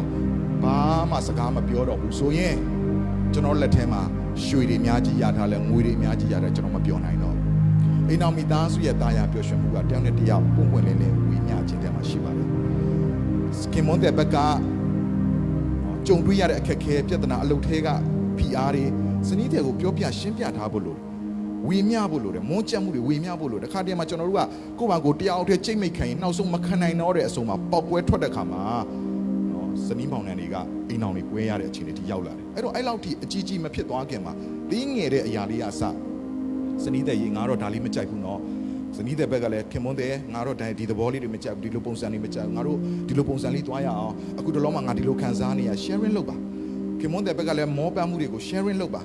ဘာမှစကားမပြောတော့ဘူးဆိုရင်ကျွန်တော်လက်ထဲမှာရွှေတွေအများကြီးရထားလဲငွေတွေအများကြီးရထားကျွန်တော်မပြောနိုင်တော့အိမ်တော်မိသားစုရဲ့တာယာပျော်ရွှင်မှုကတယောက်နဲ့တယောက်ပုံပွင့်လင်းလင်းဝေမျှခြင်းတဲ့မှာရှိပါတယ်စကင်မွန်တဲ့ဘက်ကကြုံတွေ့ရတဲ့အခက်အခဲပြဿနာအလုပ်ထဲကဖိအားတွေစနည်းတွေကိုပြောပြရှင်းပြထားဖို့လို့ဝေမျှဖို့လို့တယ်မွန်းချက်မှုတွေဝေမျှဖို့လို့တခါတည်းမှာကျွန်တော်တို့ကကိုယ့်ဘာကိုတရားအုပ်ထဲကြိတ်မိတ်ခံရင်နောက်ဆုံးမခံနိုင်တော့တဲ့အဆုံးမှာပေါက်ပွဲထွက်တဲ့ခါမှာစနီးမောင်နှံတွေကအိမ်အောင်တွေကွဲရတဲ့အခြေအနေထိရောက်လာတယ်အဲ့တော့အဲ့လောက်ထိအကြီးကြီးမဖြစ်သွားခင်မှာတင်းငယ်တဲ့အရာလေးအစစနီးတဲ့ရေငါတော့ဒါလေးမကြိုက်ဘူးနော်ဇနီးတဲ့ဘက်ကလည်းခင်မွန်းတဲ့ငါတော့ဒီသဘောလေးတွေမကြိုက်ဘူးဒီလိုပုံစံလေးမကြိုက်ငါတို့ဒီလိုပုံစံလေးသွားရအောင်အခုတလုံးမှာငါဒီလိုခံစားနေရ sharing လုပ်ပါခင်မွန်းတဲ့ဘက်ကလည်းမောပန်းမှုတွေကို sharing လုပ်ပါ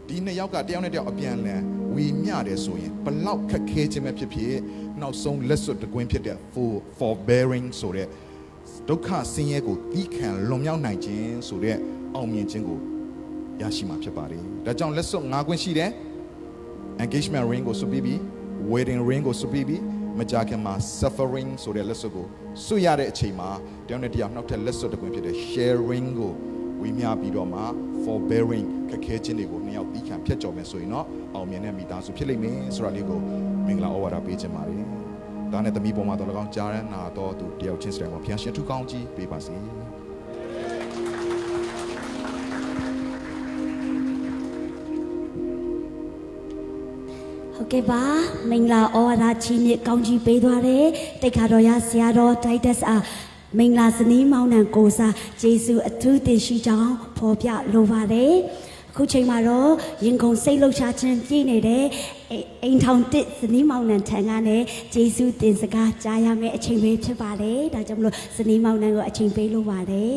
ဒီနှစ်ယောက်ကတယောက်နဲ့တယောက်အပြန်လန်ဝေမျှတယ်ဆိုရင်ဘလောက်ခက်ခဲခြင်းပဲဖြစ်ဖြစ်နောက်ဆုံးလက်စွပ်တကွင်းဖြစ်တဲ့ forbearing ဆိုတဲ့ဒုက္ခဆင်းရဲကိုတီးခံလွန်မြောက်နိုင်ခြင်းဆိုတဲ့အောင်မြင်ခြင်းကိုရရှိမှာဖြစ်ပါတယ်ဒါကြောင့်လက်စွပ်၅ကွင်းရှိတယ် engagement ring ကိုစုပြီးပြီး wedding ring ကိုစုပြီးပြီးမကြခင်မှာ suffering ဆိုတဲ့လက်စွပ်ကိုစွရတဲ့အချိန်မှာတယောက်နဲ့တယောက်နောက်ထပ်လက်စွပ်တစ်ခုဖြစ်တဲ့ sharing ကိုဝေမျှပြီးတော့မှ forbearing ခက်ခဲခြင်းတွေကိုနှစ်ယောက်တီးခံဖြတ်ကျော်မယ်ဆိုရင်တော့အောင်မြင်တဲ့မိသားစုဖြစ်လိမ့်မယ်ဆိုတာလေးကိုမင်္ဂလာဩဝါဒပေးခြင်းပါတယ်ဒါနဲ့သမီးပေါ်မှာတော့၎င်းကြားရနာတော့သူတယောက်ချင်းစတဲ့မှာဖျားရှင်ထူကောင်းကြီးပေးပါစေဟုတ်ကဲ့ပါမင်္ဂလာဩဝါဒချီးမြှင့်ကောင်းကြီးပေးသွားတယ်တိတ်ခါတော်ရဆရာတော်တိုက်တက်အားမင်္ဂလာဇနီးမောင်နှံကိုစားယေရှုအထူးတင်ရှိကြောင်းဖော်ပြလိုပါတယ်အခုချိန်မှာတော့ရင်ကုန်စိတ်လှုပ်ရှားခြင်းပြည့်နေတဲ့အိမ်ထောင်တစ်ဇနီးမောင်နှံထံကနေယေရှုတင်စကားကြားရမယ့်အချိန်ပဲဖြစ်ပါတယ်ဒါကြောင့်မလို့ဇနီးမောင်နှံကိုအချိန်ပေးလိုပါတယ်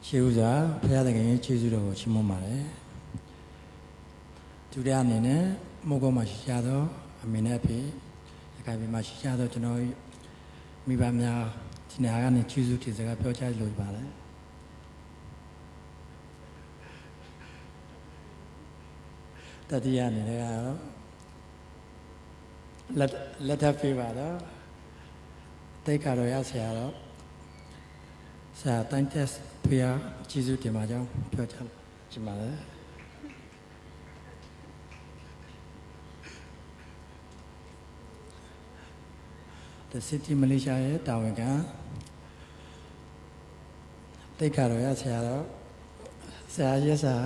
ရှေးဥစွာဘုရားသခင်ရဲ့ခြေဆုတော်ကိုချီးမွမ်းပါတယ်ဒုတိယအနေနဲ့မိုးကုတ်မှာရှိကြသောအမေနဲ့အဖေရခိုင်ပြည်မှာရှိကြသောကျွန်တော်မိဘများဒီနေရာကနေခြေဆုတင်စကားပြောကြားလိုပါတယ်တတိယအနေနဲ့ကတော့လက်ထပ်ပေးပါတော့တိတ်ခါတော်ရဆရာတော်ဆရာတိုင်းတက်ဖျားကျေးဇူးတင်ပါကြောင်းပြောချင်ပါတယ်The City Malaysia ရဲ့တာဝန်ခံတိတ်ခါတော်ရဆရာတော်ဆရာရက်စာ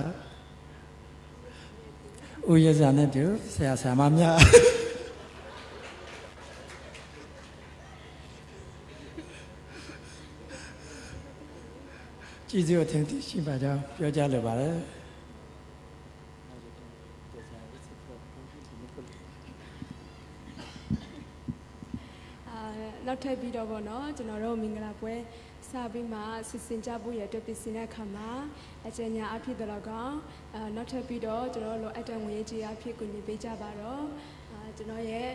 ဦးရက်စာနဲ့တူဆရာဆရာမများကျေးဇူးတင်ရှိပါကြောင်းပြောကြားလိုပါတယ်နောက်ထပ်ပြီးတော့ဗောနော်ကျွန်တော်တို့မင်္ဂလာပွဲစပြီးမှစစ်စင်ကြဖို့ရတဲ့ပြင်ဆင်တဲ့အခါမှာအကျဉ်းညာအဖြစ်တော့ကောင်နောက်ထပ်ပြီးတော့ကျွန်တော်တို့အတန်ငွေကြီးအဖြစ်ကိုညီပေးကြပါတော့ကျွန်တော်ရဲ့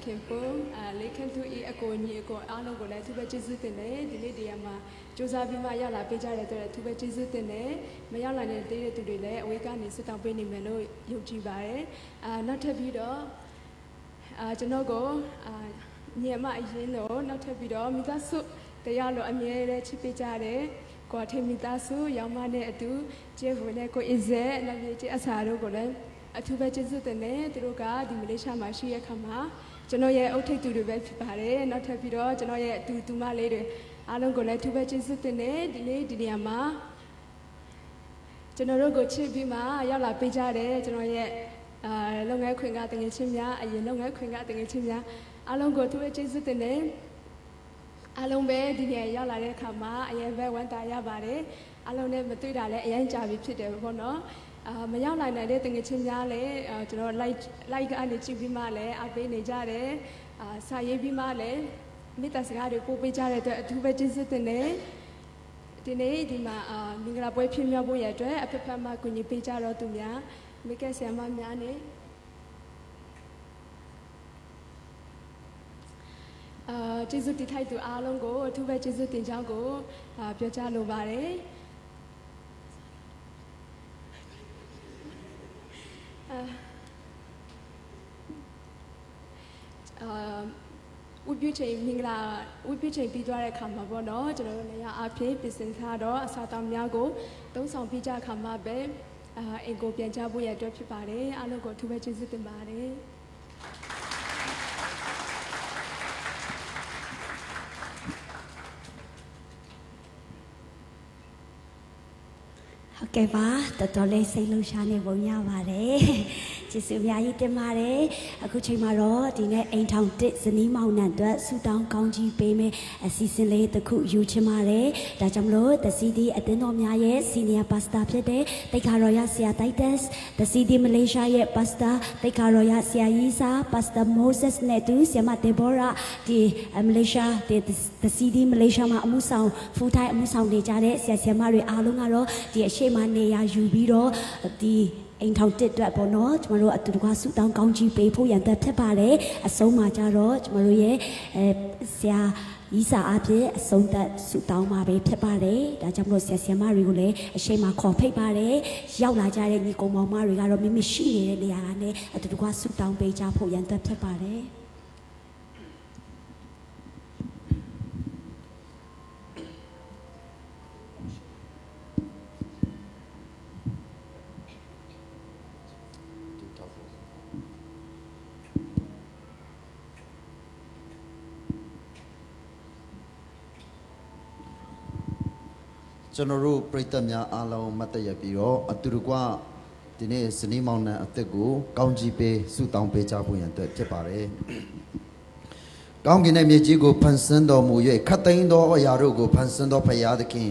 ခင်ပွန်းလေးခန့်သူအကိုညီအကိုအားလုံးကိုလည်းသူပဲကျေးဇူးတင်တယ်ဒီနေ့တည်းမှာစူးစမ်းပြီးမှရောက်လာပေးကြတဲ့အတွက်သူပဲကျေးဇူးတင်တယ်မရောက်လာတဲ့တေးတဲ့သူတွေလည်းအဝေးကနေစစ်တောင်းပေးနေမယ်လို့ယုံကြည်ပါတယ်နောက်ထပ်ပြီးတော့ကျွန်တော်ကိုညီမအရင်တော့နောက်ထပ်ပြီးတော့မိသားစုတရားလို့အမြဲတမ်းချစ်ပေးကြတယ်ကိုထေမိသားစုရောင်မနဲ့အတူကျေးဇူးနဲ့ကိုအစ်ဇဲနောက်ပြီးကျေးအစာတို့ကိုလည်းအထူးပဲကျေးဇူးတင်တယ်သူတို့ကဒီမလေးရှားမှာရှိရခါမှာကျွန်တော်ရဲ့အုတ်ထိပ်သူတွေပဲဖြစ်ပါတယ်နောက်ထပ်ပြီးတော့ကျွန်တော်ရဲ့တူမလေးတွေအားလုံးကိုလည်းအထူးပဲကျေးဇူးတင်တယ်ဒီနေ့ဒီနေရာမှာကျွန်တော်တို့ကိုချစ်ပြီးမှရောက်လာပေးကြတယ်ကျွန်တော်ရဲ့လုပ်ငန်းခွင်ကတငယ်ချင်းများအရင်လုပ်ငန်းခွင်ကတငယ်ချင်းများအားလုံးကိုသူ့ရဲ့ကျေးဇူးတင်တယ်အားလုံးပဲဒီနေ့ရောက်လာတဲ့အခါမှာအရင်ပဲဝမ်းသာရပါတယ် အားလုံးနဲ့မတွေ့တာလည်းအရင်ကြာပြီဖြစ်တယ်ပေါ့နော်မရောက်နိုင်တဲ့တငယ်ချင်းများလည်းကျွန်တော် like ကနေကြည့်ပြီးမှလည်းအပေးနေကြတယ်စာရေးပြီးမှလည်းမိသားစကားတွေပို့ပေးကြတဲ့အတွက်အထူးပဲကျေးဇူးတင်တယ်ဒီနေ့ဒီမှာမင်္ဂလာပွဲဖြစ်မြောက်ဖို့ရအတွက်အဖက်ဖက်မှကူညီပေးကြတော့သူများမိကဲဆရာမများနဲ့ကျေးဇူးတင်ထိုက်သူအားလုံးကိုအထူးပဲကျေးဇူးတင်ကြောင်းကိုပြောကြားလိုပါတယ်ဝိပုချိန်မင်္ဂလာဝိပုချိန်ပြီးသွားတဲ့အခါမှာပေါ့နော်ကျွန်တော်တို့နေရာအဖြစ်ပြင်ဆင်ထားတော့အစာတောင်များကိုသုံးဆောင်ပြီးကြအခါမှာပဲအင်ကိုပြန်ကြဖို့ရအတွက်ဖြစ်ပါတယ်အားလုံးကိုအထူးပဲကျေးဇူးတင်ပါတယ်ဟုတ်ကဲ့ပါတော်တော်လေးစိတ်လှုပ်ရှားနေပုံရပါတယ်ကျေးဇူးအများကြီးတင်ပါတယ်အခုချိန်မှာတော့ဒီနေ့အိမ်ထောင်တစ်ဇနီးမောင်နှံအတွက်ဆူတောင်းကောင်းကြီးပေးမယ်အစီအစဉ်လေးတစ်ခုယူချင်ပါတယ်ဒါကြောင့်မလို့ The CD အသင်းတော်များရဲ့ Senior Pastor ဖြစ်တဲ့တိတ်ခါတော်ရဆရာ Titus The CD Malaysia ရဲ့ Pastor တိတ်ခါတော်ရဆရာကြီးစာ Pastor Moses နဲ့တူဆရာမ Deborah ဒီ Malaysia The CD Malaysia မှာအမှုဆောင် full time အမှုဆောင်နေကြတဲ့ဆရာဆရာမတွေအားလုံးကတော့ဒီအရှိမနေရာယူပြီးတော့ဒီအိမ်ထောင်တစ်အတွက်ပေါ့နော်ကျမတို့အတူတကွဆူတောင်းကောင်းကြီးပေးဖို့ရန်သက်ဖြစ်ပါတယ်အဆုံးမှာကြတော့ကျမတို့ရဲ့ဆရာဤစာအဖြစ်အဆုံးသက်ဆူတောင်းမှာပဲဖြစ်ပါတယ်ဒါကြောင့်မလို့ဆရာဆရာမတွေကိုလည်းအရှိန်မှာခေါ်ဖိတ်ပါတယ်ရောက်လာကြတဲ့ညီကောင်မောင်မတွေကတော့မိမိရှိနေတဲ့နေရာကနေအတူတကွဆူတောင်းပေးကြဖို့ရန်သက်ဖြစ်ပါတယ်ကျွန်တော်တို့ပြည်သက်များအားလုံးမတ်တရပြီးတော့အတူတကွဒီနေ့ဇနီးမောင်နှံအသက်ကိုကောင်းကြီးပေးဆုတောင်းပေးကြဖို့ရန်အတွက်ဖြစ်ပါတယ်။ကောင်းကင်ရဲ့မြေကြီးကိုဖန်ဆင်းတော်မူ၍ခတ်သိမ်းသောအရာတို့ကိုဖန်ဆင်းတော်ဖရာသခင်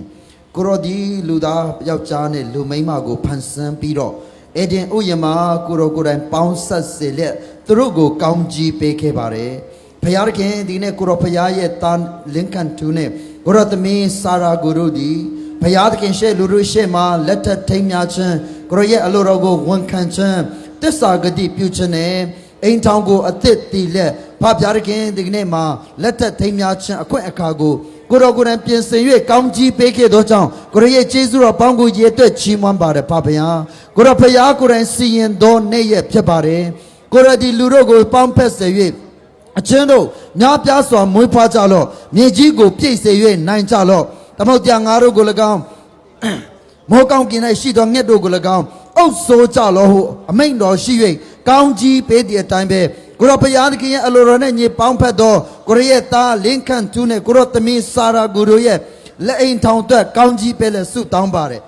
ကိုရောဒီလူသားယောက်ျားနဲ့လူမိန်းမကိုဖန်ဆင်းပြီးတော့အေဒင်ဥယျာဉ်မှာကိုရောကိုယ်တိုင်ပေါင်းဆက်စေလက်သူတို့ကိုကောင်းကြီးပေးခဲ့ပါတယ်။ဖရာသခင်ဒီနေ့ကိုရောဖရာရဲ့တာလင်ကန်တူနဲ့ကိုရောသမီးစာရာကိုတို့ဒီဖရာသခင်ရှေ့လူတို့ရှေ့မှာလက်ထပ်ထိမ်းမြခြင်းကိုရရဲ့အလိုတော်ကိုဝန်ခံခြင်းတစ္ဆာဂတိပြုခြင်းနဲ့အိမ်ထောင်ကိုအသစ်တည်လက်ဖဖရာသခင်ဒီကနေ့မှာလက်ထပ်ထိမ်းမြခြင်းအခွင့်အခါကိုကိုတော်ကိုယ်တိုင်ပြင်ဆင်၍ကောင်းကြီးပေးခဲ့သောကြောင့်ကိုရရဲ့ကျေးဇူးတော်ပေါင်းကိုရေတွက်ချီးမွမ်းပါတယ်ဖဖရာကိုတော်ဖရာကိုယ်တိုင်စီရင်သောနေ့ရက်ဖြစ်ပါတယ်ကိုရဒီလူတို့ကိုပေါင်းဖက်စေ၍အချင်းတို့များပြားစွာမွေးဖွားကြလော့မြေကြီးကိုပြည့်စေ၍နိုင်ကြလော့သမုတ်တရားငါတို့ကို၎င်းမောကောင်းကင်၌ရှိသောငှက်တို့ကို၎င်းအုပ်ဆိုးကြလောဟုအမိန့်တော်ရှိ၍ကောင်းကြီးပေးသည့်အတိုင်းပဲကိုရောဘုရားသခင်ရဲ့အလိုတော်နဲ့ညီပေါင်းဖက်သောကိုရရဲ့သားလင်းခန့်သူနဲ့ကိုရောသမီးစာရာကိုတို့ရဲ့လက်အိမ်ထောင်အတွက်ကောင်းကြီးပေးလက်ဆုတောင်းပါတယ်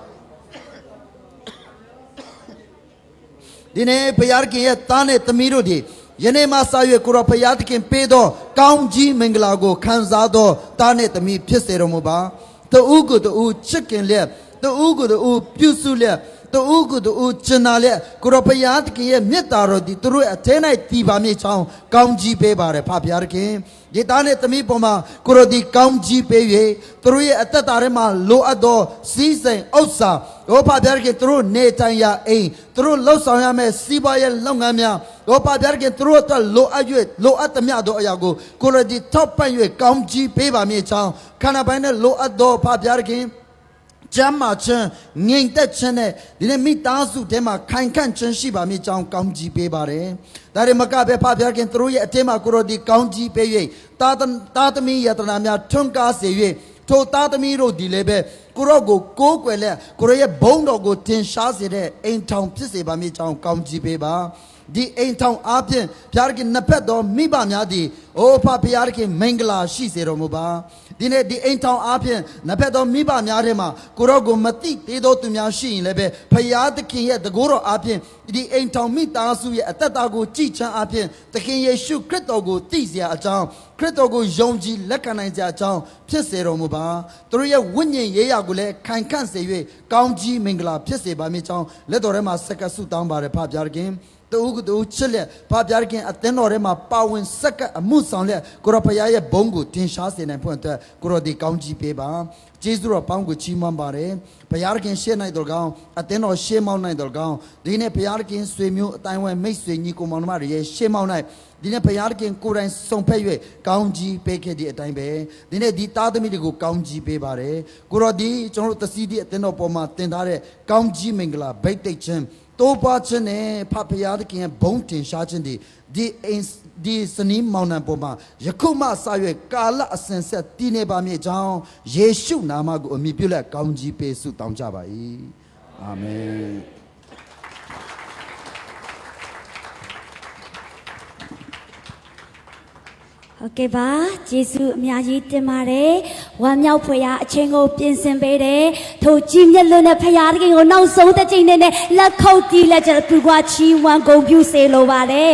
ဒီနေ့ဘုရားသခင်ရဲ့သားနဲ့သမီးတို့ဒီယနေ့မှစ၍ကိုရောဘုရားသခင်ပေးသောကောင်းကြီးမင်္ဂလာကိုခံစားသောသားနဲ့သမီးဖြစ်စေတော်မူပါတူကိုတူချစ်ခင်လက်တူကိုတူပြုစုလက်တူကိုတူကျင်နာလက်ကိုရောဘုရားသခင်ရဲ့မေတ္တာတော်ဒီသူတို့ရဲ့အထဲ၌တည်ပါမြေချောင်းကောင်းကြီးပေးပါတယ်ဖဖရာသခင်ဒီသားနဲ့သမီးပေါ်မှာကိုရောဒီကောင်းကြီးပေး၍သူတို့ရဲ့အသက်တာထဲမှာလိုအပ်သောစီးစိမ်ဥစ္စာဟောဖဖရာသခင်သူတို့နေထိုင်ရာအိမ်သူတို့လှုပ်ဆောင်ရမယ့်စီးပွားရေးလုပ်ငန်းများဟောဖဖရာသခင်သူတို့အတွက်လိုအပ်၍လိုအပ်သမျှသောအရာကိုကိုရောဒီထောက်ပံ့၍ကောင်းကြီးပေးပါမြေချောင်းခန္ဓာပိုင်းနဲ့လိုအပ်သောဖဖရာသခင်ကျမ်းမာခြင်းငြိမ်သက်ခြင်းနဲ့ဒီနေ့မိသားစုထဲမှာခိုင်ခန့်ခြင်းရှိပါမည်ကြောင်းကောင်းကြီးပေးပါတယ်။ဒါတွေမကပဲဖဖရာခင်သူတို့ရဲ့အထက်မှာကိုရောဒီကောင်းကြီးပေး၍သားသမီးယတနာများထွန်းကားစေ၍ထိုသားသမီးတို့ဒီလည်းပဲကိုရောကိုကိုးကွယ်လက်ကိုရောရဲ့ဘုန်းတော်ကိုထင်ရှားစေတဲ့အိမ်ထောင်ဖြစ်စေပါမည်ကြောင်းကောင်းကြီးပေးပါဒီအိမ်ထောင်အားဖြင့်ဘုရားခင်နှစ်ဖက်သောမိဘများသည်အိုဖဖရာခင်မင်္ဂလာရှိစေတော်မူပါ ဒီနေ့ဒီအိမ်ထောင်အားဖြင့်နှစ်ဖက်သောမိဘများထဲမှာကိုရောကိုမသိသေးသောသူများရှိရင်လည်းပဲဖယားသခင်ရဲ့တကိုးတော်အားဖြင့်ဒီအိမ်ထောင်မိသားစုရဲ့အသက်တာကိုကြည်ချမ်းအားဖြင့်သခင်ယေရှုခရစ်တော်ကိုသိစေအကြောင်းခရစ်တော်ကိုယုံကြည်လက်ခံနိုင်ကြအကြောင်းဖြစ်စေတော်မူပါသူတို့ရဲ့ဝိညာဉ်ရေးရာကိုလည်းခိုင်ခန့်စေ၍ကောင်းကြီးမင်္ဂလာဖြစ်စေပါမည်ကြောင်းလက်တော်ထဲမှာစက္ကဆုတောင်းပါတယ်ဖဖျားခင်တူကတူချစ်လက်ဖဖျားခင်အသင်းတော်ထဲမှာပါဝင်စက္ကအမှုဆောင်လက်ကိုရောဖယားရဲ့ဘုန်းကိုတင်ရှားစေနိုင်ဖို့အတွက်ကိုရောဒီကောင်းကြီးပေးပါကျေးဇူးတော်ပေါင်းကိုချီးမွမ်းပါတယ်ဘုရားခင်ရှေ့၌တော်ကောင်းအသင်းတော်ရှေ့မောင်း၌တော်ကောင်းဒီနေ့ဘုရားခင်ဆွေမျိုးအတိုင်းဝဲမိတ်ဆွေညီကိုမောင်နှမတွေရဲ့ရှေ့မောင်း၌ဒီနေ့ဘုရားခင်ကိုယ်တိုင်စုံဖက်၍ကောင်းကြီးပေးခဲ့တဲ့အတိုင်းပဲဒီနေ့ဒီသားသမီးတွေကိုကောင်းကြီးပေးပါတယ်ကိုရောဒီကျွန်တော်တို့တစီဒီအသင်းတော်ပေါ်မှာတင်ထားတဲ့ကောင်းကြီးမင်္ဂလာဗိတ်တိတ်ခြင်းတိုးပွားခြင်းနဲ့ဖဖရာသခင်ရဲ့ဘုန်းတင်ရှားခြင်းဒီစနီးမောင်နှံပေါ်မှာယခုမှစ၍ကာလအစဉ်ဆက်တည်နေပါမည်ကြောင်းယေရှုနာမကိုအမည်ပြုလက်ကောင်းကြီးပေးဆုတောင်းကြပါ၏အာမင်ဟုတ်ကဲ့ပါယေရှုအများကြီးတင်ပါတယ်ဝမ်းမြောက်ဖွယ်ရာအချင်းကိုပြင်ဆင်ပေးတယ်ထိုကြီးမြတ်လွန်းတဲ့ဖရာသခင်ကိုနောက်ဆုံးတစ်ချိန်နဲ့လက်ခုပ်တီးလက်ကျသူကချီးဝမ်းဂုဏ်ပြုစေလိုပါတယ်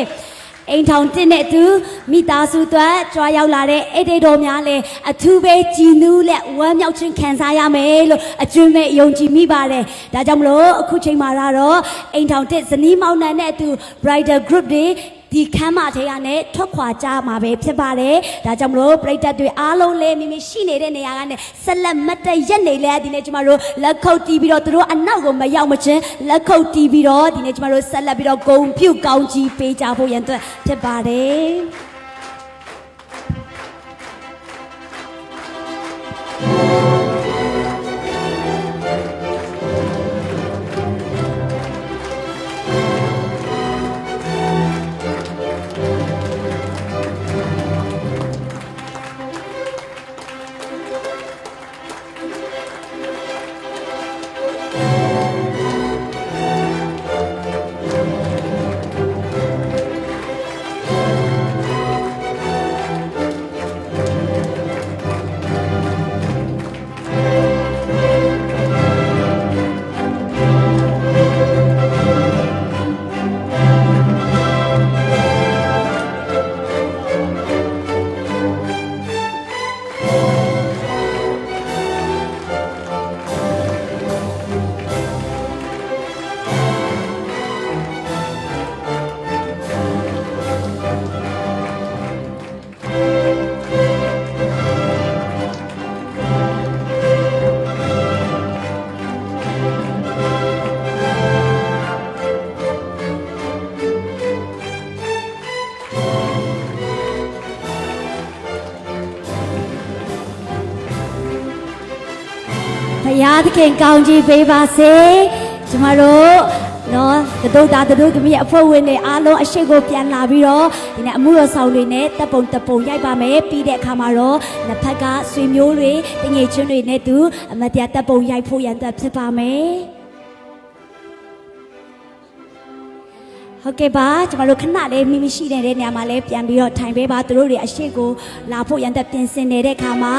အိမ်ထောင်တင်တဲ့သူမိသားစုတို့ကြွားရောက်လာတဲ့အိတ်တော်များလည်းအထူးပဲကြည်နူးလက်ဝမ်းမြောက်ခြင်းခံစားရမယ်လို့အကျွမ်းမဲ့ယုံကြည်မိပါတယ်ဒါကြောင့်မလို့အခုချိန်မှာတော့အိမ်ထောင်တစ်ဇနီးမောင်နှံနဲ့အတူ Bridal Group တွေဒီခမ်းမထဲကနေထွက်ခွာကြမှာပဲဖြစ်ပါတယ်ဒါကြောင့်မလို့ပရိသတ်တွေအားလုံးလည်းမိမိရှိနေတဲ့နေရာကနေဆက်လက်မတ်တရက်နေလဲဒီနေ့ကျမတို့လက်ခုပ်တီးပြီးတော့သူတို့အနောက်ကိုမရောက်မချင်းလက်ခုပ်တီးပြီးတော့ဒီနေ့ကျမတို့ဆက်လက်ပြီးတော့ဂုဏ်ပြုကောင်းကြီးပေးကြဖို့ရန်အတွက်ဖြစ်ပါတယ်ဘုရားသခင်ကောင်းကြီးပေးပါစေကျမတို့နော်တို့သမီးအဖွဲ့ဝင်တွေအားလုံးအရှိကိုပြန်လာပြီးတော့ဒီနေ့အမှုတော်ဆောင်တွေနဲ့တပ်ပုံရိုက်ပါမယ်ပြီးတဲ့အခါမှာတော့နှစ်ဖက်ကဆွေမျိုးတွေတငယ်ချင်းတွေနဲ့တူအမတရားတပ်ပုံရိုက်ဖို့ရန်အတွက်ဖြစ်ပါမယ်ဟုတ်ကဲ့ပါကျမတို့ခဏလေးမိရှိနေတဲ့နေရာမှာလည်းပြန်ပြီးတော့ထိုင်ပေးပါသူတို့တွေအရှိကိုလာဖို့ရန်အတွက်ပြင်ဆင်နေတဲ့အခါမှာ